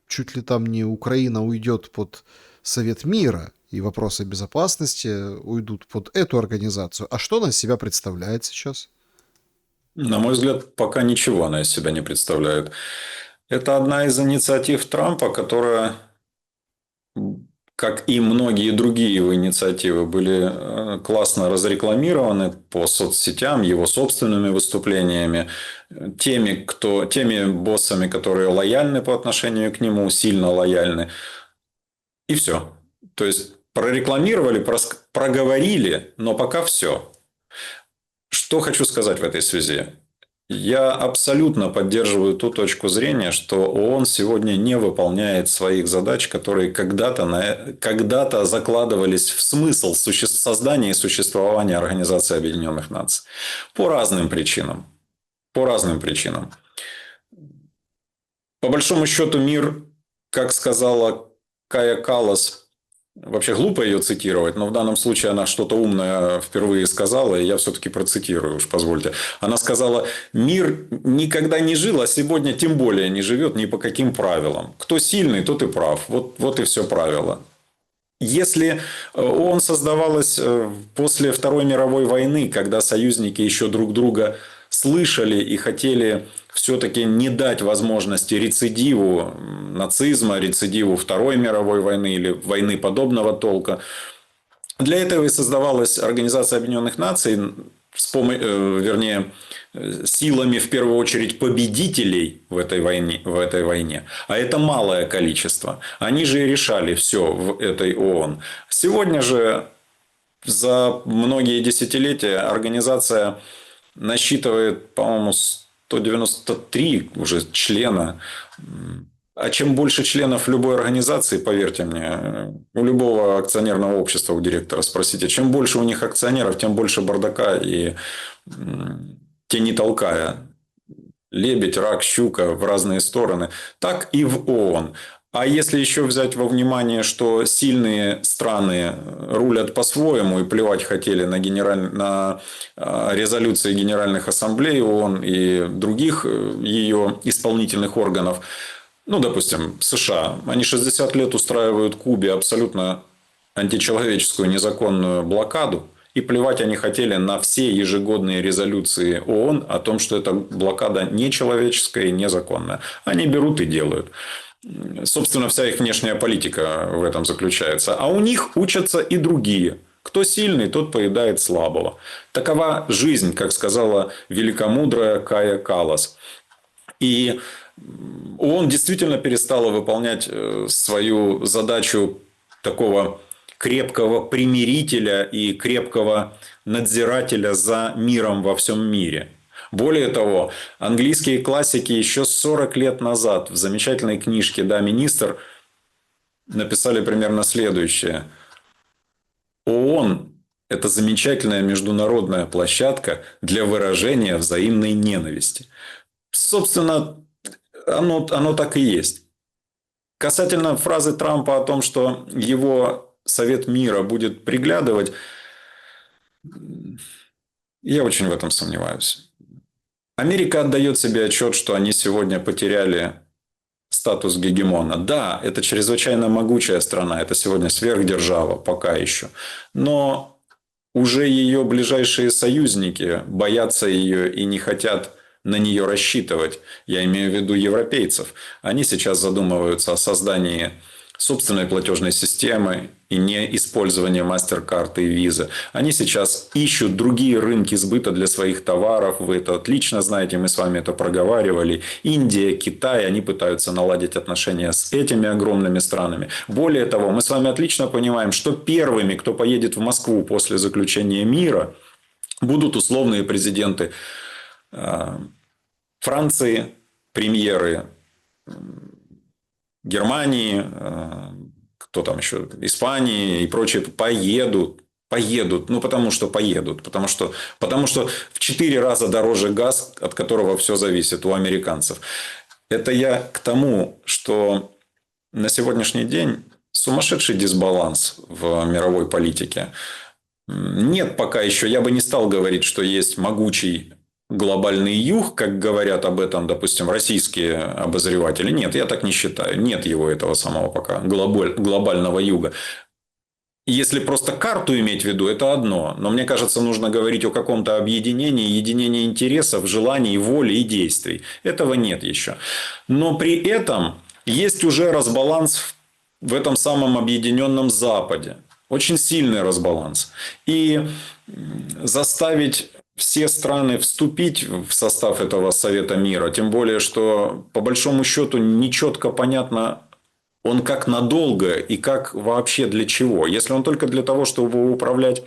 чуть ли там не Украина уйдет под Совет мира, и вопросы безопасности уйдут под эту организацию. А что она из себя представляет сейчас? На мой взгляд, пока ничего она из себя не представляет. Это одна из инициатив Трампа, которая, как и многие другие его инициативы, были классно разрекламированы по соцсетям, его собственными выступлениями, теми боссами, которые лояльны по отношению к нему, сильно лояльны. И все. То есть прорекламировали, проговорили, но пока все. Что хочу сказать в этой связи? Я абсолютно поддерживаю ту точку зрения, что ООН сегодня не выполняет своих задач, которые когда-то закладывались в смысл создания и существования Организации Объединенных Наций. По разным причинам. По разным причинам. По большому счету мир, как сказала Кая Каллас, вообще глупо ее цитировать, но в данном случае она что-то умное впервые сказала, и я все-таки процитирую, уж позвольте. Она сказала, мир никогда не жил, а сегодня тем более не живет ни по каким правилам. Кто сильный, тот и прав. Вот и все правило. Если ООН создавалась после Второй мировой войны, когда союзники еще друг друга слышали и хотели все-таки не дать возможности рецидиву нацизма, рецидиву Второй мировой войны или войны подобного толка, для этого и создавалась Организация Объединенных Наций, силами в первую очередь победителей в этой войне. А это малое количество. Они же и решали все в этой ООН. Сегодня же за многие десятилетия организация насчитывает, по-моему, 193 уже члена. А чем больше членов любой организации, поверьте мне, у любого акционерного общества, у директора спросите, чем больше у них акционеров, тем больше бардака и тени толкая. Лебедь, рак, щука в разные стороны. Так и в ООН. А если еще взять во внимание, что сильные страны рулят по-своему и плевать хотели на резолюции Генеральных Ассамблей ООН и других ее исполнительных органов, ну, допустим, США, они 60 лет устраивают Кубе абсолютно античеловеческую незаконную блокаду, и плевать они хотели на все ежегодные резолюции ООН о том, что эта блокада нечеловеческая и незаконная. Они берут и делают. Собственно, вся их внешняя политика в этом заключается. А у них учатся и другие. Кто сильный, тот поедает слабого. Такова жизнь, как сказала великомудрая Кая Каллас. И ООН действительно перестала выполнять свою задачу такого крепкого примирителя и крепкого надзирателя за миром во всем мире. Более того, английские классики еще 40 лет назад в замечательной книжке «Да, министр» написали примерно следующее. ООН – это замечательная международная площадка для выражения взаимной ненависти. Собственно, оно так и есть. Касательно фразы Трампа о том, что его Совет мира будет приглядывать, я очень в этом сомневаюсь. Америка отдает себе отчет, что они сегодня потеряли статус гегемона. Да, это чрезвычайно могучая страна, это сегодня сверхдержава, пока еще. Но уже ее ближайшие союзники боятся ее и не хотят на нее рассчитывать. Я имею в виду европейцев. Они сейчас задумываются о создании собственной платежной системы и не использовании MasterCard и Visa. Они сейчас ищут другие рынки сбыта для своих товаров. Вы это отлично знаете, мы с вами это проговаривали. Индия, Китай, они пытаются наладить отношения с этими огромными странами. Более того, мы с вами отлично понимаем, что первыми, кто поедет в Москву после заключения мира, будут условные президенты Франции, премьеры Германии, кто там еще, Испании и прочие поедут. Ну, потому что поедут. Потому что в 4 раза дороже газ, от которого все зависит у американцев. Это я к тому, что на сегодняшний день сумасшедший дисбаланс в мировой политике. Нет пока еще, я бы не стал говорить, что есть могучий глобальный юг, как говорят об этом, допустим, российские обозреватели. Нет, я так не считаю. Нет его этого самого пока глобального юга. Если просто карту иметь в виду, это одно. Но мне кажется, нужно говорить о каком-то объединении, единении интересов, желаний, воли и действий. Этого нет еще. Но при этом есть уже разбаланс в этом самом объединенном Западе. Очень сильный разбаланс. И заставить все страны вступить в состав этого Совета мира, тем более, что по большому счету нечетко понятно, он как надолго и как вообще для чего. Если он только для того, чтобы управлять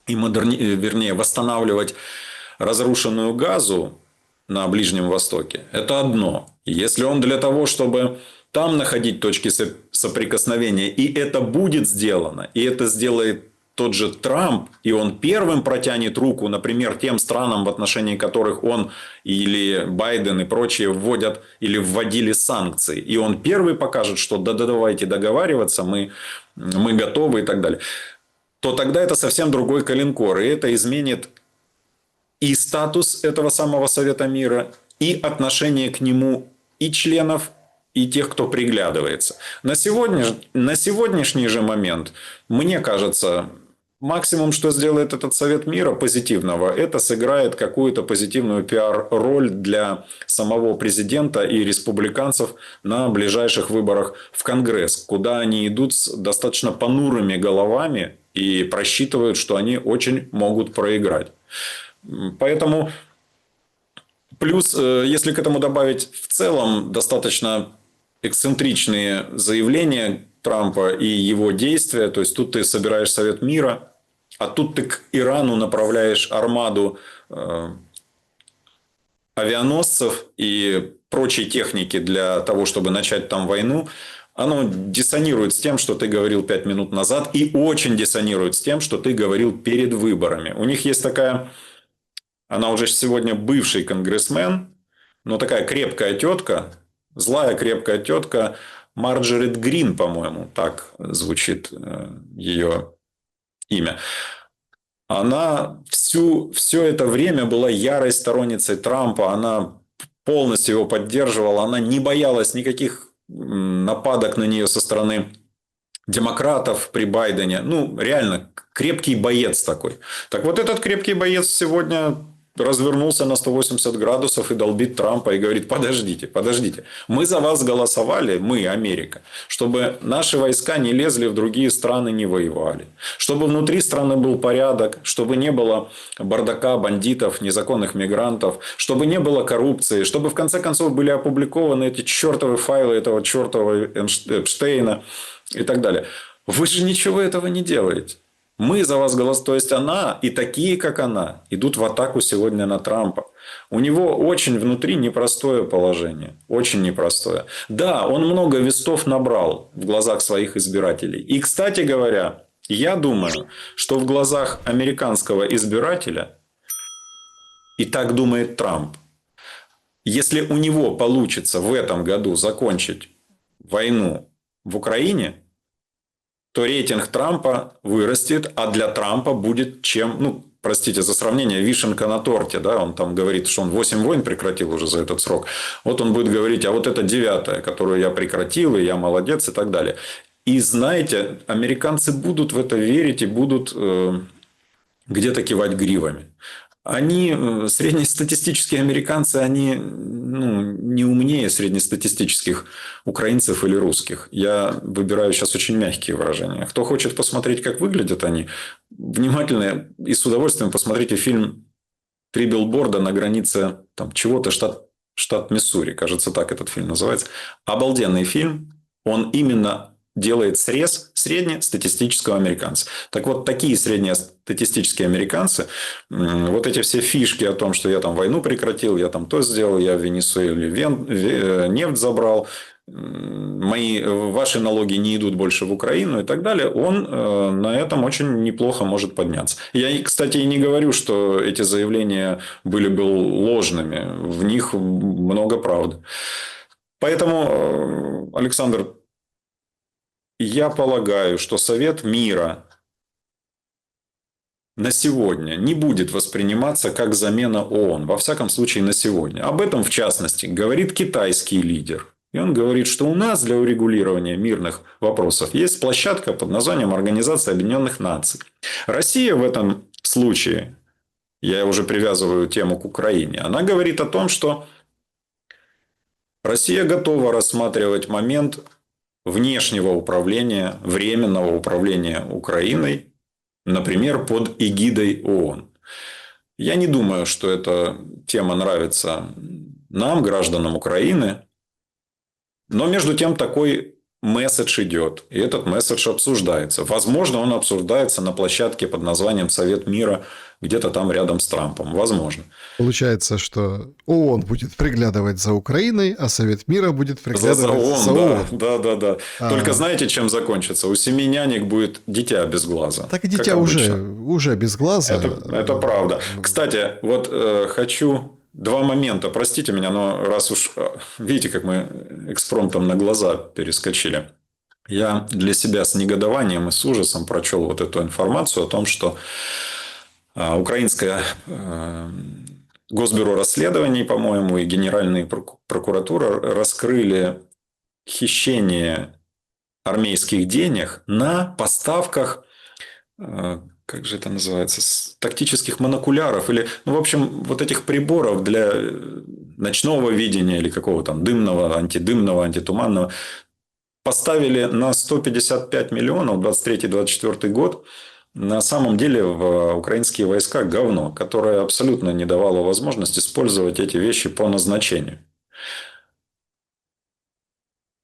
и восстанавливать разрушенную Газу на Ближнем Востоке, это одно. Если он для того, чтобы там находить точки соприкосновения, и это будет сделано, и это сделает тот же Трамп, и он первым протянет руку, например, тем странам, в отношении которых он или Байден и прочие вводят или вводили санкции. И он первый покажет, что да давайте договариваться, мы готовы и так далее. То тогда это совсем другой калинкор. И это изменит и статус этого самого Совета мира, и отношение к нему и членов, и тех, кто приглядывается. На сегодняшний же момент, мне кажется, максимум, что сделает этот Совет мира позитивного, это сыграет какую-то позитивную пиар-роль для самого президента и республиканцев на ближайших выборах в Конгресс, куда они идут с достаточно понурыми головами и просчитывают, что они очень могут проиграть. Поэтому, плюс, если к этому добавить в целом достаточно эксцентричные заявления Трампа и его действия, то есть тут ты собираешь Совет мира, а тут ты к Ирану направляешь армаду авианосцев и прочей техники для того, чтобы начать там войну, оно диссонирует с тем, что ты говорил 5 минут назад, и очень диссонирует с тем, что ты говорил перед выборами. У них есть такая, она уже сегодня бывший конгрессмен, но такая крепкая тетка, злая крепкая тетка, Марджорет Грин, по-моему, так звучит ее имя. Она все это время была ярой сторонницей Трампа. Она полностью его поддерживала. Она не боялась никаких нападок на нее со стороны демократов при Байдене. Ну, реально, крепкий боец такой. Так вот, этот крепкий боец сегодня развернулся на 180 градусов и долбит Трампа и говорит: подождите, мы за вас голосовали, мы, Америка, чтобы наши войска не лезли в другие страны, не воевали, чтобы внутри страны был порядок, чтобы не было бардака, бандитов, незаконных мигрантов, чтобы не было коррупции, чтобы в конце концов были опубликованы эти чертовы файлы этого чертового Эпштейна и так далее. Вы же ничего этого не делаете. Мы за вас голосуем. То есть она и такие, как она, идут в атаку сегодня на Трампа. У него очень внутри непростое положение. Очень непростое. Да, он много вестов набрал в глазах своих избирателей. И, кстати говоря, я думаю, что в глазах американского избирателя, и так думает Трамп, если у него получится в этом году закончить войну в Украине, то рейтинг Трампа вырастет, а для Трампа будет чем, ну, простите за сравнение, вишенка на торте. Да? Он там говорит, что он 8 войн прекратил уже за этот срок. Вот он будет говорить, а вот это 9-я, которую я прекратил, и я молодец, и так далее. И знаете, американцы будут в это верить и будут где-то кивать гривами. Они, среднестатистические американцы, они не умнее среднестатистических украинцев или русских. Я выбираю сейчас очень мягкие выражения. Кто хочет посмотреть, как выглядят они, внимательно и с удовольствием посмотрите фильм «Три билборда на границе там, чего-то, штат Миссури». Кажется, так этот фильм называется. Обалденный фильм. Он именно делает срез среднестатистического американца. Так вот, такие среднестатистические американцы, вот эти все фишки о том, что я там войну прекратил, я там то сделал, я в Венесуэле нефть забрал, ваши налоги не идут больше в Украину и так далее, он на этом очень неплохо может подняться. Я, кстати, и не говорю, что эти заявления были бы ложными. В них много правды. Поэтому, Александр, я полагаю, что Совет мира на сегодня не будет восприниматься как замена ООН. Во всяком случае, на сегодня. Об этом, в частности, говорит китайский лидер. И он говорит, что у нас для урегулирования мирных вопросов есть площадка под названием Организация Объединенных Наций. Россия в этом случае, я уже привязываю тему к Украине, она говорит о том, что Россия готова рассматривать момент внешнего управления, временного управления Украиной, например, под эгидой ООН. Я не думаю, что эта тема нравится нам, гражданам Украины, но между тем такой месседж идет, и этот месседж обсуждается. Возможно, он обсуждается на площадке под названием Совет мира, где-то там рядом с Трампом. Возможно. Получается, что ООН будет приглядывать за Украиной, а Совет мира будет приглядывать за ООН. Да. Только знаете, чем закончится? У 7 нянек будет дитя без глаза. Так и дитя уже без глаза. Это правда. Кстати, вот хочу... 2 момента. Простите меня, но раз уж... Видите, как мы экспромтом на глаза перескочили. Я для себя с негодованием и с ужасом прочел вот эту информацию о том, что украинское Госбюро расследований, по-моему, и Генеральная прокуратура раскрыли хищение армейских денег на поставках, как же это называется, тактических монокуляров или, в общем, вот этих приборов для ночного видения или какого там дымного, антидымного, антитуманного. Поставили на 155 миллионов 23-24 год. На самом деле в украинские войска говно, которое абсолютно не давало возможность использовать эти вещи по назначению.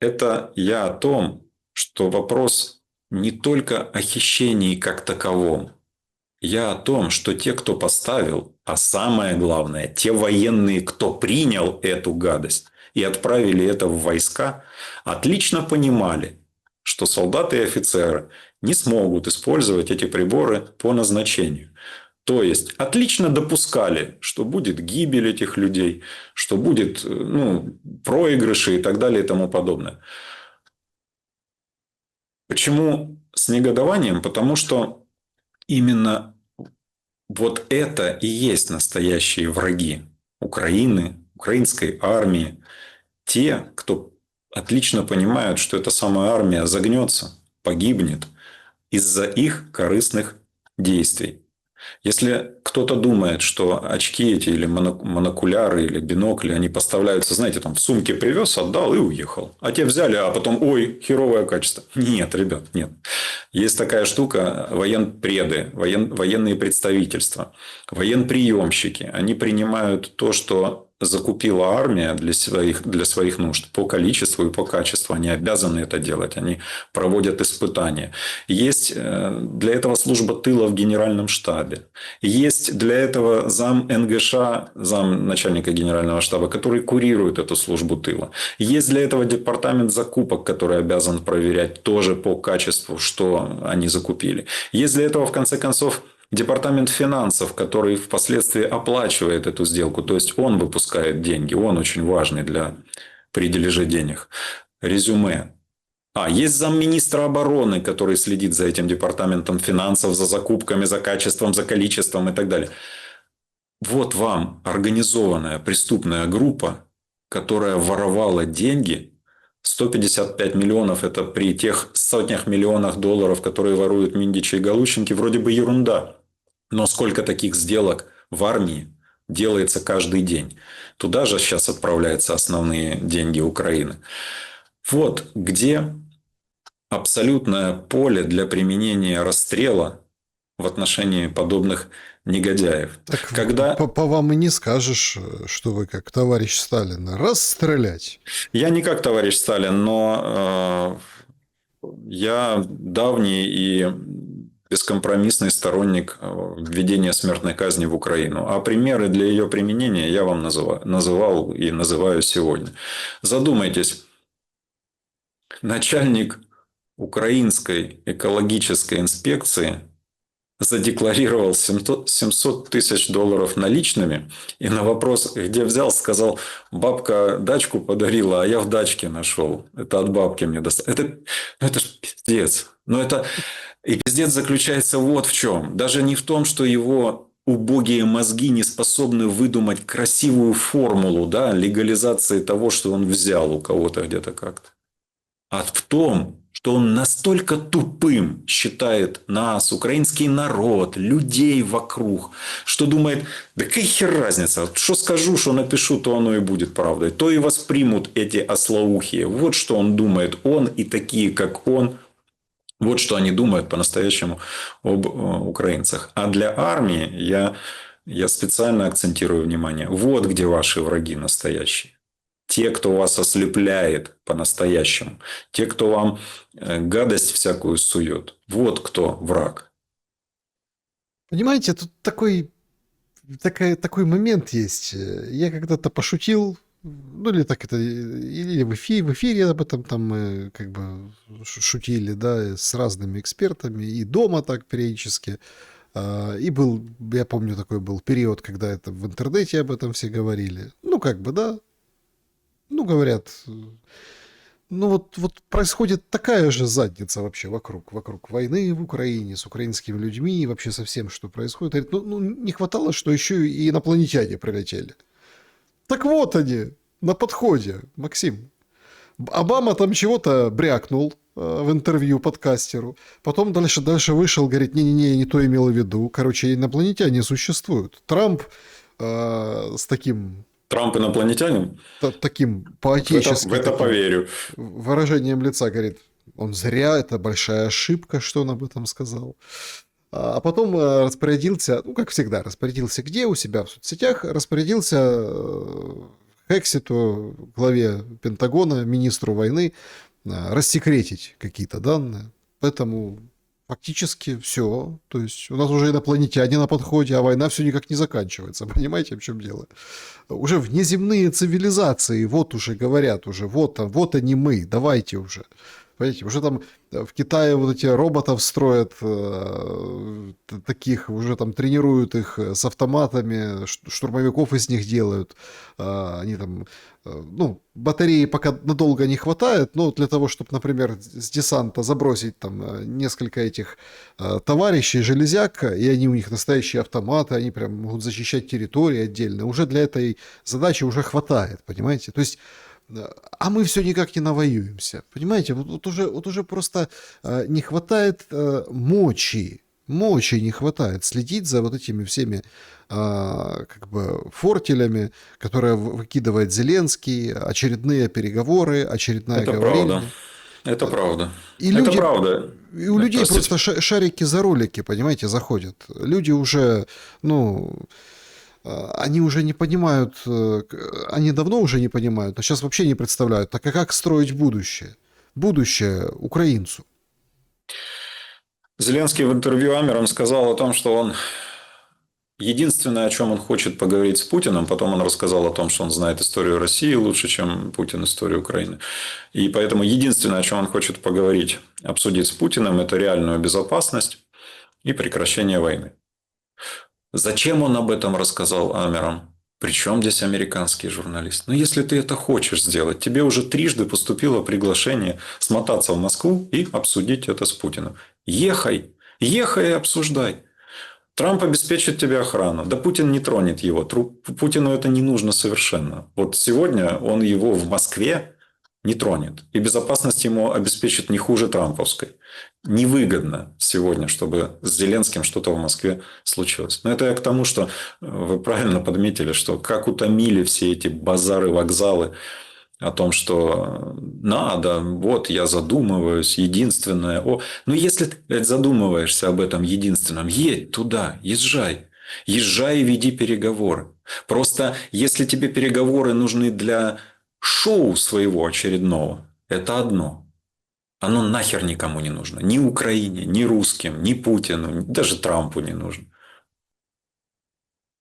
Это я о том, что вопрос не только о хищении как таковом. Я о том, что те, кто поставил, а самое главное, те военные, кто принял эту гадость и отправили это в войска, отлично понимали, что солдаты и офицеры не смогут использовать эти приборы по назначению. То есть, отлично допускали, что будет гибель этих людей, что будет проигрыши и так далее и тому подобное. Почему с негодованием? Потому что именно вот это и есть настоящие враги Украины, украинской армии. Те, кто отлично понимают, что эта самая армия загнется, погибнет из-за их корыстных действий. Если кто-то думает, что очки эти или монокуляры или бинокли, они поставляются, знаете, там в сумке привез, отдал и уехал. А те взяли, а потом, ой, херовое качество. Нет, ребят, нет. Есть такая штука, военные представительства, военприемщики. Они принимают то, что закупила армия для своих нужд по количеству и по качеству. Они обязаны это делать. Они проводят испытания. Есть для этого служба тыла в Генеральном штабе. Есть для этого зам НГШ, зам начальника Генерального штаба, который курирует эту службу тыла. Есть для этого департамент закупок, который обязан проверять тоже по качеству, что они закупили. Есть для этого, в конце концов, департамент финансов, который впоследствии оплачивает эту сделку. То есть он выпускает деньги. Он очень важный при дележе денег. Резюме. Есть замминистра обороны, который следит за этим департаментом финансов, за закупками, за качеством, за количеством и так далее. Вот вам организованная преступная группа, которая воровала деньги. 155 миллионов – это при тех сотнях миллионах долларов, которые воруют Миндичи и Галущенки, вроде бы ерунда. Но сколько таких сделок в армии делается каждый день. Туда же сейчас отправляются основные деньги Украины. Вот где абсолютное поле для применения расстрела в отношении подобных негодяев. Так Когда... по вам и не скажешь, что вы как товарищ Сталин. Расстрелять. Я не как товарищ Сталин, но я давний и бескомпромиссный сторонник введения смертной казни в Украину. А примеры для ее применения я вам называл и называю сегодня. Задумайтесь. Начальник украинской экологической инспекции задекларировал 700 тысяч долларов наличными. И на вопрос, где взял, сказал: бабка дачку подарила, а я в дачке нашел. Это от бабки мне досталось. Это ж пиздец. И пиздец заключается вот в чем. Даже не в том, что его убогие мозги не способны выдумать красивую формулу, да, легализации того, что он взял у кого-то где-то как-то. А в том, что он настолько тупым считает нас, украинский народ, людей вокруг, что думает: да какая хер разница, что скажу, что напишу, то оно и будет правдой. То и воспримут эти ослоухие. Вот что он думает, он и такие, как он. Вот что они думают по-настоящему об украинцах. А для армии я специально акцентирую внимание. Вот где ваши враги настоящие. Те, кто вас ослепляет по-настоящему. Те, кто вам гадость всякую сует. Вот кто враг. Понимаете, тут такой момент есть. Я когда-то пошутил, ну или так это, или в эфире об этом там мы как бы шутили, да, с разными экспертами, и дома так периодически. И я помню, такой был период, когда это в интернете об этом все говорили. Ну, как бы, да. Ну, говорят, ну вот происходит такая же задница вообще вокруг войны в Украине, с украинскими людьми, и вообще со всем, что происходит. Говорит, ну не хватало, что еще и инопланетяне прилетели. Так вот они, на подходе, Максим. Обама там чего-то брякнул в интервью подкастеру. Потом дальше вышел, говорит: не-не-не, я не то имел в виду. Короче, инопланетяне существуют. Трамп с таким... Трамп инопланетянин? Таким поотеческим... В это поверю. Выражением лица говорит: он зря, это большая ошибка, что он об этом сказал. А потом распорядился, ну, как всегда, распорядился где? У себя в соцсетях. Распорядился Хекситу, главе Пентагона, министру войны, рассекретить какие-то данные. Поэтому фактически все. То есть у нас уже инопланетяне на подходе, а война все никак не заканчивается. Понимаете, в чем дело? Уже внеземные цивилизации вот уже говорят, уже вот они мы, давайте уже. Понимаете, уже там в Китае вот эти роботов строят таких, уже там тренируют их с автоматами, штурмовиков из них делают. Они там, ну, батареи пока надолго не хватает, но для того, чтобы, например, с десанта забросить там несколько этих товарищей, железяк, и они у них настоящие автоматы, они прям могут защищать территории отдельно, уже для этой задачи уже хватает, понимаете? То есть а мы все никак не навоюемся. Понимаете, вот уже просто не хватает мочи. Мочи не хватает следить за вот этими всеми как бы фортелями, которые выкидывает Зеленский, очередные переговоры, очередная говорильня. Это правда. И это люди, правда. И у людей Простите. просто шарики за ролики, понимаете, заходят. Люди уже, ну... они уже не понимают, они давно уже не понимают, а сейчас вообще не представляют, так а как строить будущее? Будущее украинцу. Зеленский в интервью Амерам сказал о том, что он единственное, о чем он хочет поговорить с Путиным, потом он рассказал о том, что он знает историю России лучше, чем Путин историю Украины. И поэтому единственное, о чем он хочет поговорить, обсудить с Путиным, это реальную безопасность и прекращение войны. Зачем он об этом рассказал Амерам? Причем здесь американский журналист? Ну, если ты это хочешь сделать, тебе уже трижды поступило приглашение смотаться в Москву и обсудить это с Путиным. Ехай, ехай и обсуждай. Трамп обеспечит тебе охрану. Да Путин не тронет его. Путину это не нужно совершенно. Вот сегодня он его в Москве не тронет. И безопасность ему обеспечит не хуже трамповской. Невыгодно сегодня, чтобы с Зеленским что-то в Москве случилось. Но это я к тому, что вы правильно подметили, что как утомили все эти базары, вокзалы о том, что надо, вот я задумываюсь, единственное. Ну, если ты задумываешься об этом единственном, едь туда, езжай. Езжай и веди переговоры. Просто если тебе переговоры нужны для шоу своего очередного, это одно. Оно нахер никому не нужно. Ни Украине, ни русским, ни Путину, даже Трампу не нужно.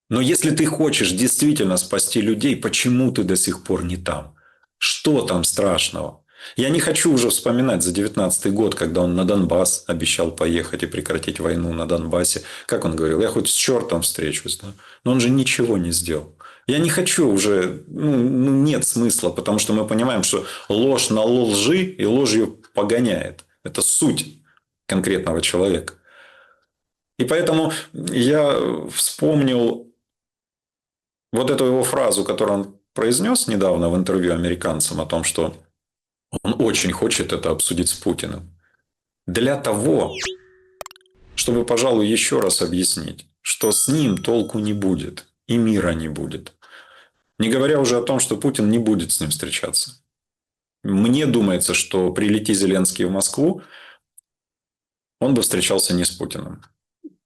Но если ты хочешь действительно спасти людей, почему ты до сих пор не там? Что там страшного? Я не хочу уже вспоминать за 19-й год, когда он на Донбасс обещал поехать и прекратить войну на Донбассе. Как он говорил, я хоть с чертом встречусь. Да? Но он же ничего не сделал. Я не хочу уже, нет смысла, потому что мы понимаем, что ложь на лжи и ложью погоняет. Это суть конкретного человека. И поэтому я вспомнил вот эту его фразу, которую он произнес недавно в интервью американцам о том, что он очень хочет это обсудить с Путиным. Для того, чтобы, пожалуй, еще раз объяснить, что с ним толку не будет и мира не будет. Не говоря уже о том, что Путин не будет с ним встречаться. Мне думается, что прилети Зеленский в Москву, он бы встречался не с Путиным.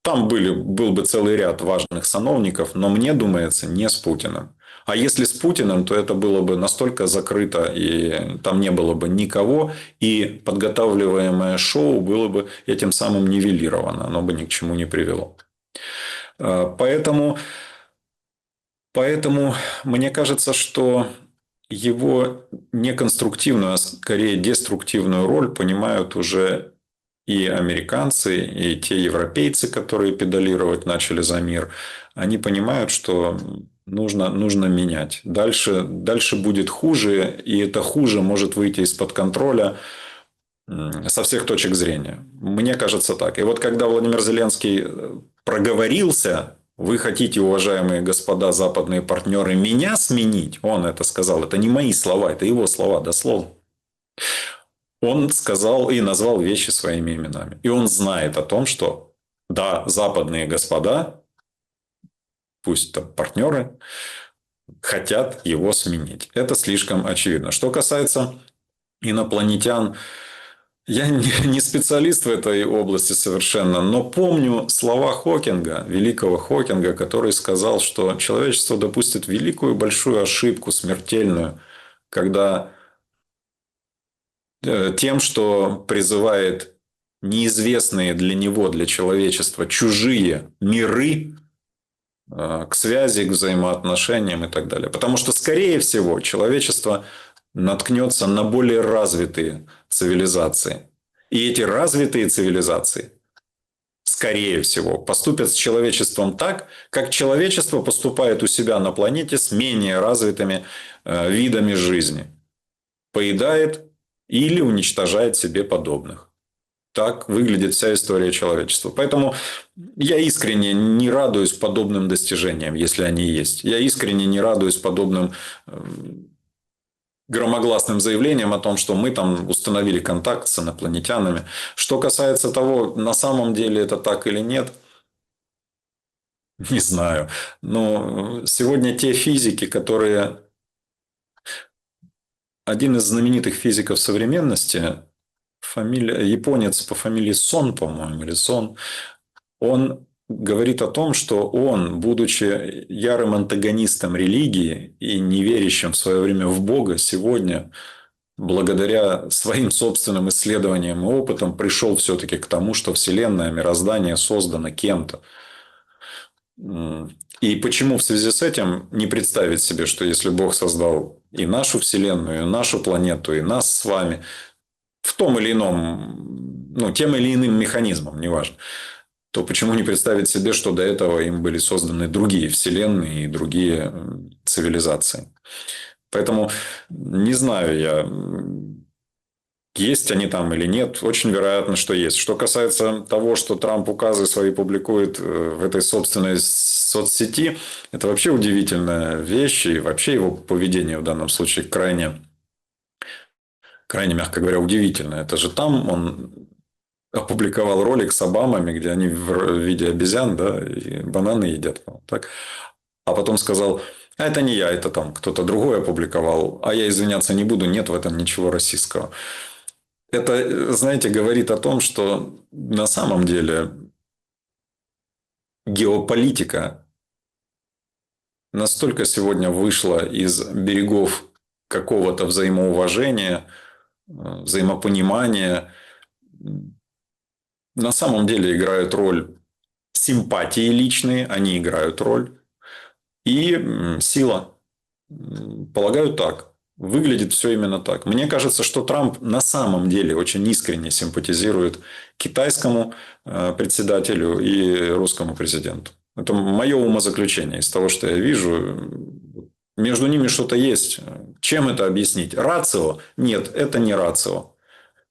Там был бы целый ряд важных сановников, но мне думается, не с Путиным. А если с Путиным, то это было бы настолько закрыто, и там не было бы никого, и подготавливаемое шоу было бы этим самым нивелировано, оно бы ни к чему не привело. Поэтому мне кажется, что его неконструктивную, а скорее деструктивную роль понимают уже и американцы, и те европейцы, которые педалировать начали за мир. Они понимают, что нужно менять. Дальше будет хуже, и это хуже может выйти из-под контроля со всех точек зрения. Мне кажется так. И вот когда Владимир Зеленский проговорился: вы хотите, уважаемые господа западные партнеры, меня сменить? Он это сказал. Это не мои слова, это его слова дословно. Он сказал и назвал вещи своими именами. И он знает о том, что да, западные господа, пусть там партнеры, хотят его сменить. Это слишком очевидно. Что касается инопланетян, я не специалист в этой области совершенно, но помню слова Хокинга, великого Хокинга, который сказал, что человечество допустит великую большую ошибку, смертельную, когда тем, что призывает неизвестные для него, для человечества, чужие миры к связи, к взаимоотношениям и так далее. Потому что, скорее всего, человечество наткнется на более развитые цивилизации. И эти развитые цивилизации, скорее всего, поступят с человечеством так, как человечество поступает у себя на планете с менее развитыми видами жизни. Поедает или уничтожает себе подобных. Так выглядит вся история человечества. Поэтому я искренне не радуюсь подобным достижениям, если они есть. Я искренне не радуюсь подобным громогласным заявлениям о том, что мы там установили контакт с инопланетянами. Что касается того, на самом деле это так или нет, не знаю. Но сегодня те физики, которые... Один из знаменитых физиков современности, японец по фамилии Сон, по-моему, или Сон, он говорит о том, что он, будучи ярым антагонистом религии и не верящим в свое время в Бога, сегодня, благодаря своим собственным исследованиям и опытам, пришел все-таки к тому, что Вселенная, мироздание создано кем-то. И почему в связи с этим не представить себе, что если Бог создал и нашу Вселенную, и нашу планету, и нас с вами в том или ином, ну, тем или иным механизмом, неважно, то почему не представить себе, что до этого им были созданы другие вселенные и другие цивилизации. Поэтому не знаю я, есть они там или нет. Очень вероятно, что есть. Что касается того, что Трамп указы свои публикует в этой собственной соцсети, это вообще удивительная вещь. И вообще его поведение в данном случае крайне, мягко говоря, удивительное. Это же там он опубликовал ролик с Обамами, где они в виде обезьян, да, и бананы едят. Так? А потом сказал, а это не я, это там кто-то другой опубликовал, а я извиняться не буду, нет в этом ничего российского. Это, знаете, говорит о том, что на самом деле геополитика настолько сегодня вышла из берегов какого-то взаимоуважения, взаимопонимания, на самом деле играют роль симпатии личные, они играют роль, и сила. Полагаю, так. Выглядит все именно так. Мне кажется, что Трамп на самом деле очень искренне симпатизирует китайскому председателю и русскому президенту. Это мое умозаключение из того, что я вижу. Между ними что-то есть. Чем это объяснить? Рацио? Нет, это не рацио.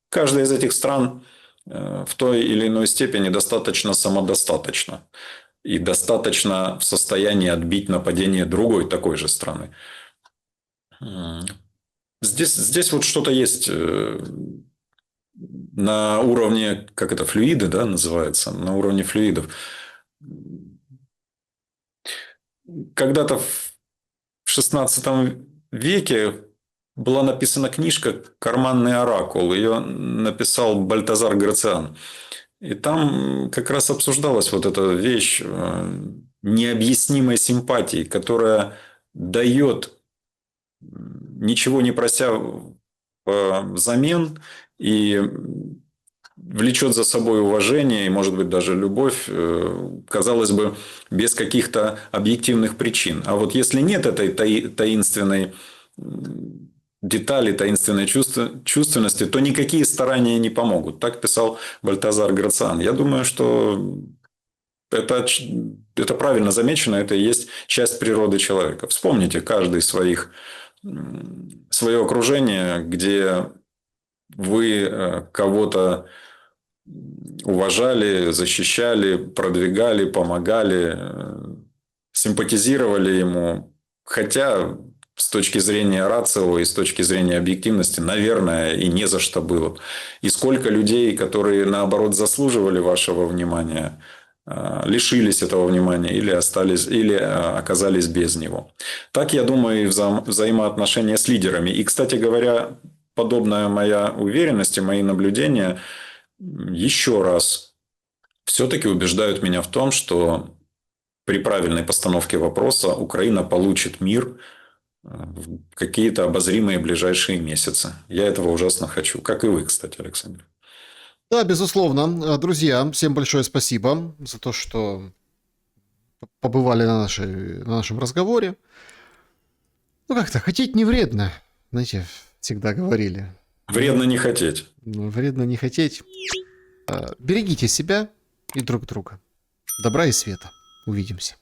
Каждая из этих стран в той или иной степени достаточно самодостаточна. И достаточно в состоянии отбить нападение другой такой же страны. Здесь вот что-то есть на уровне, как это, флюиды, да, называется, на уровне флюидов. Когда-то в XVI веке была написана книжка «Карманный оракул». Ее написал Бальтазар Грациан. И там как раз обсуждалась вот эта вещь необъяснимой симпатии, которая дает, ничего не прося взамен, и влечет за собой уважение и, может быть, даже любовь, казалось бы, без каких-то объективных причин. А вот если нет этой таинственной детали, таинственной чувственности, то никакие старания не помогут. Так писал Бальтазар Грациан. Я думаю, что это правильно замечено, это и есть часть природы человека. Вспомните каждый свое окружение, где вы кого-то уважали, защищали, продвигали, помогали, симпатизировали ему. Хотя с точки зрения рацио и с точки зрения объективности, наверное, и не за что было. И сколько людей, которые, наоборот, заслуживали вашего внимания, лишились этого внимания или оказались без него. Так, я думаю, и взаимоотношения с лидерами. И, кстати говоря, подобная моя уверенность и мои наблюдения еще раз все-таки убеждают меня в том, что при правильной постановке вопроса Украина получит мир в какие-то обозримые ближайшие месяцы. Я этого ужасно хочу. Как и вы, кстати, Александр. Да, безусловно. Друзья, всем большое спасибо за то, что побывали на нашем разговоре. Ну, как-то хотеть не вредно, знаете, всегда говорили. Вредно не хотеть. Вредно не хотеть. Берегите себя и друг друга. Добра и света. Увидимся.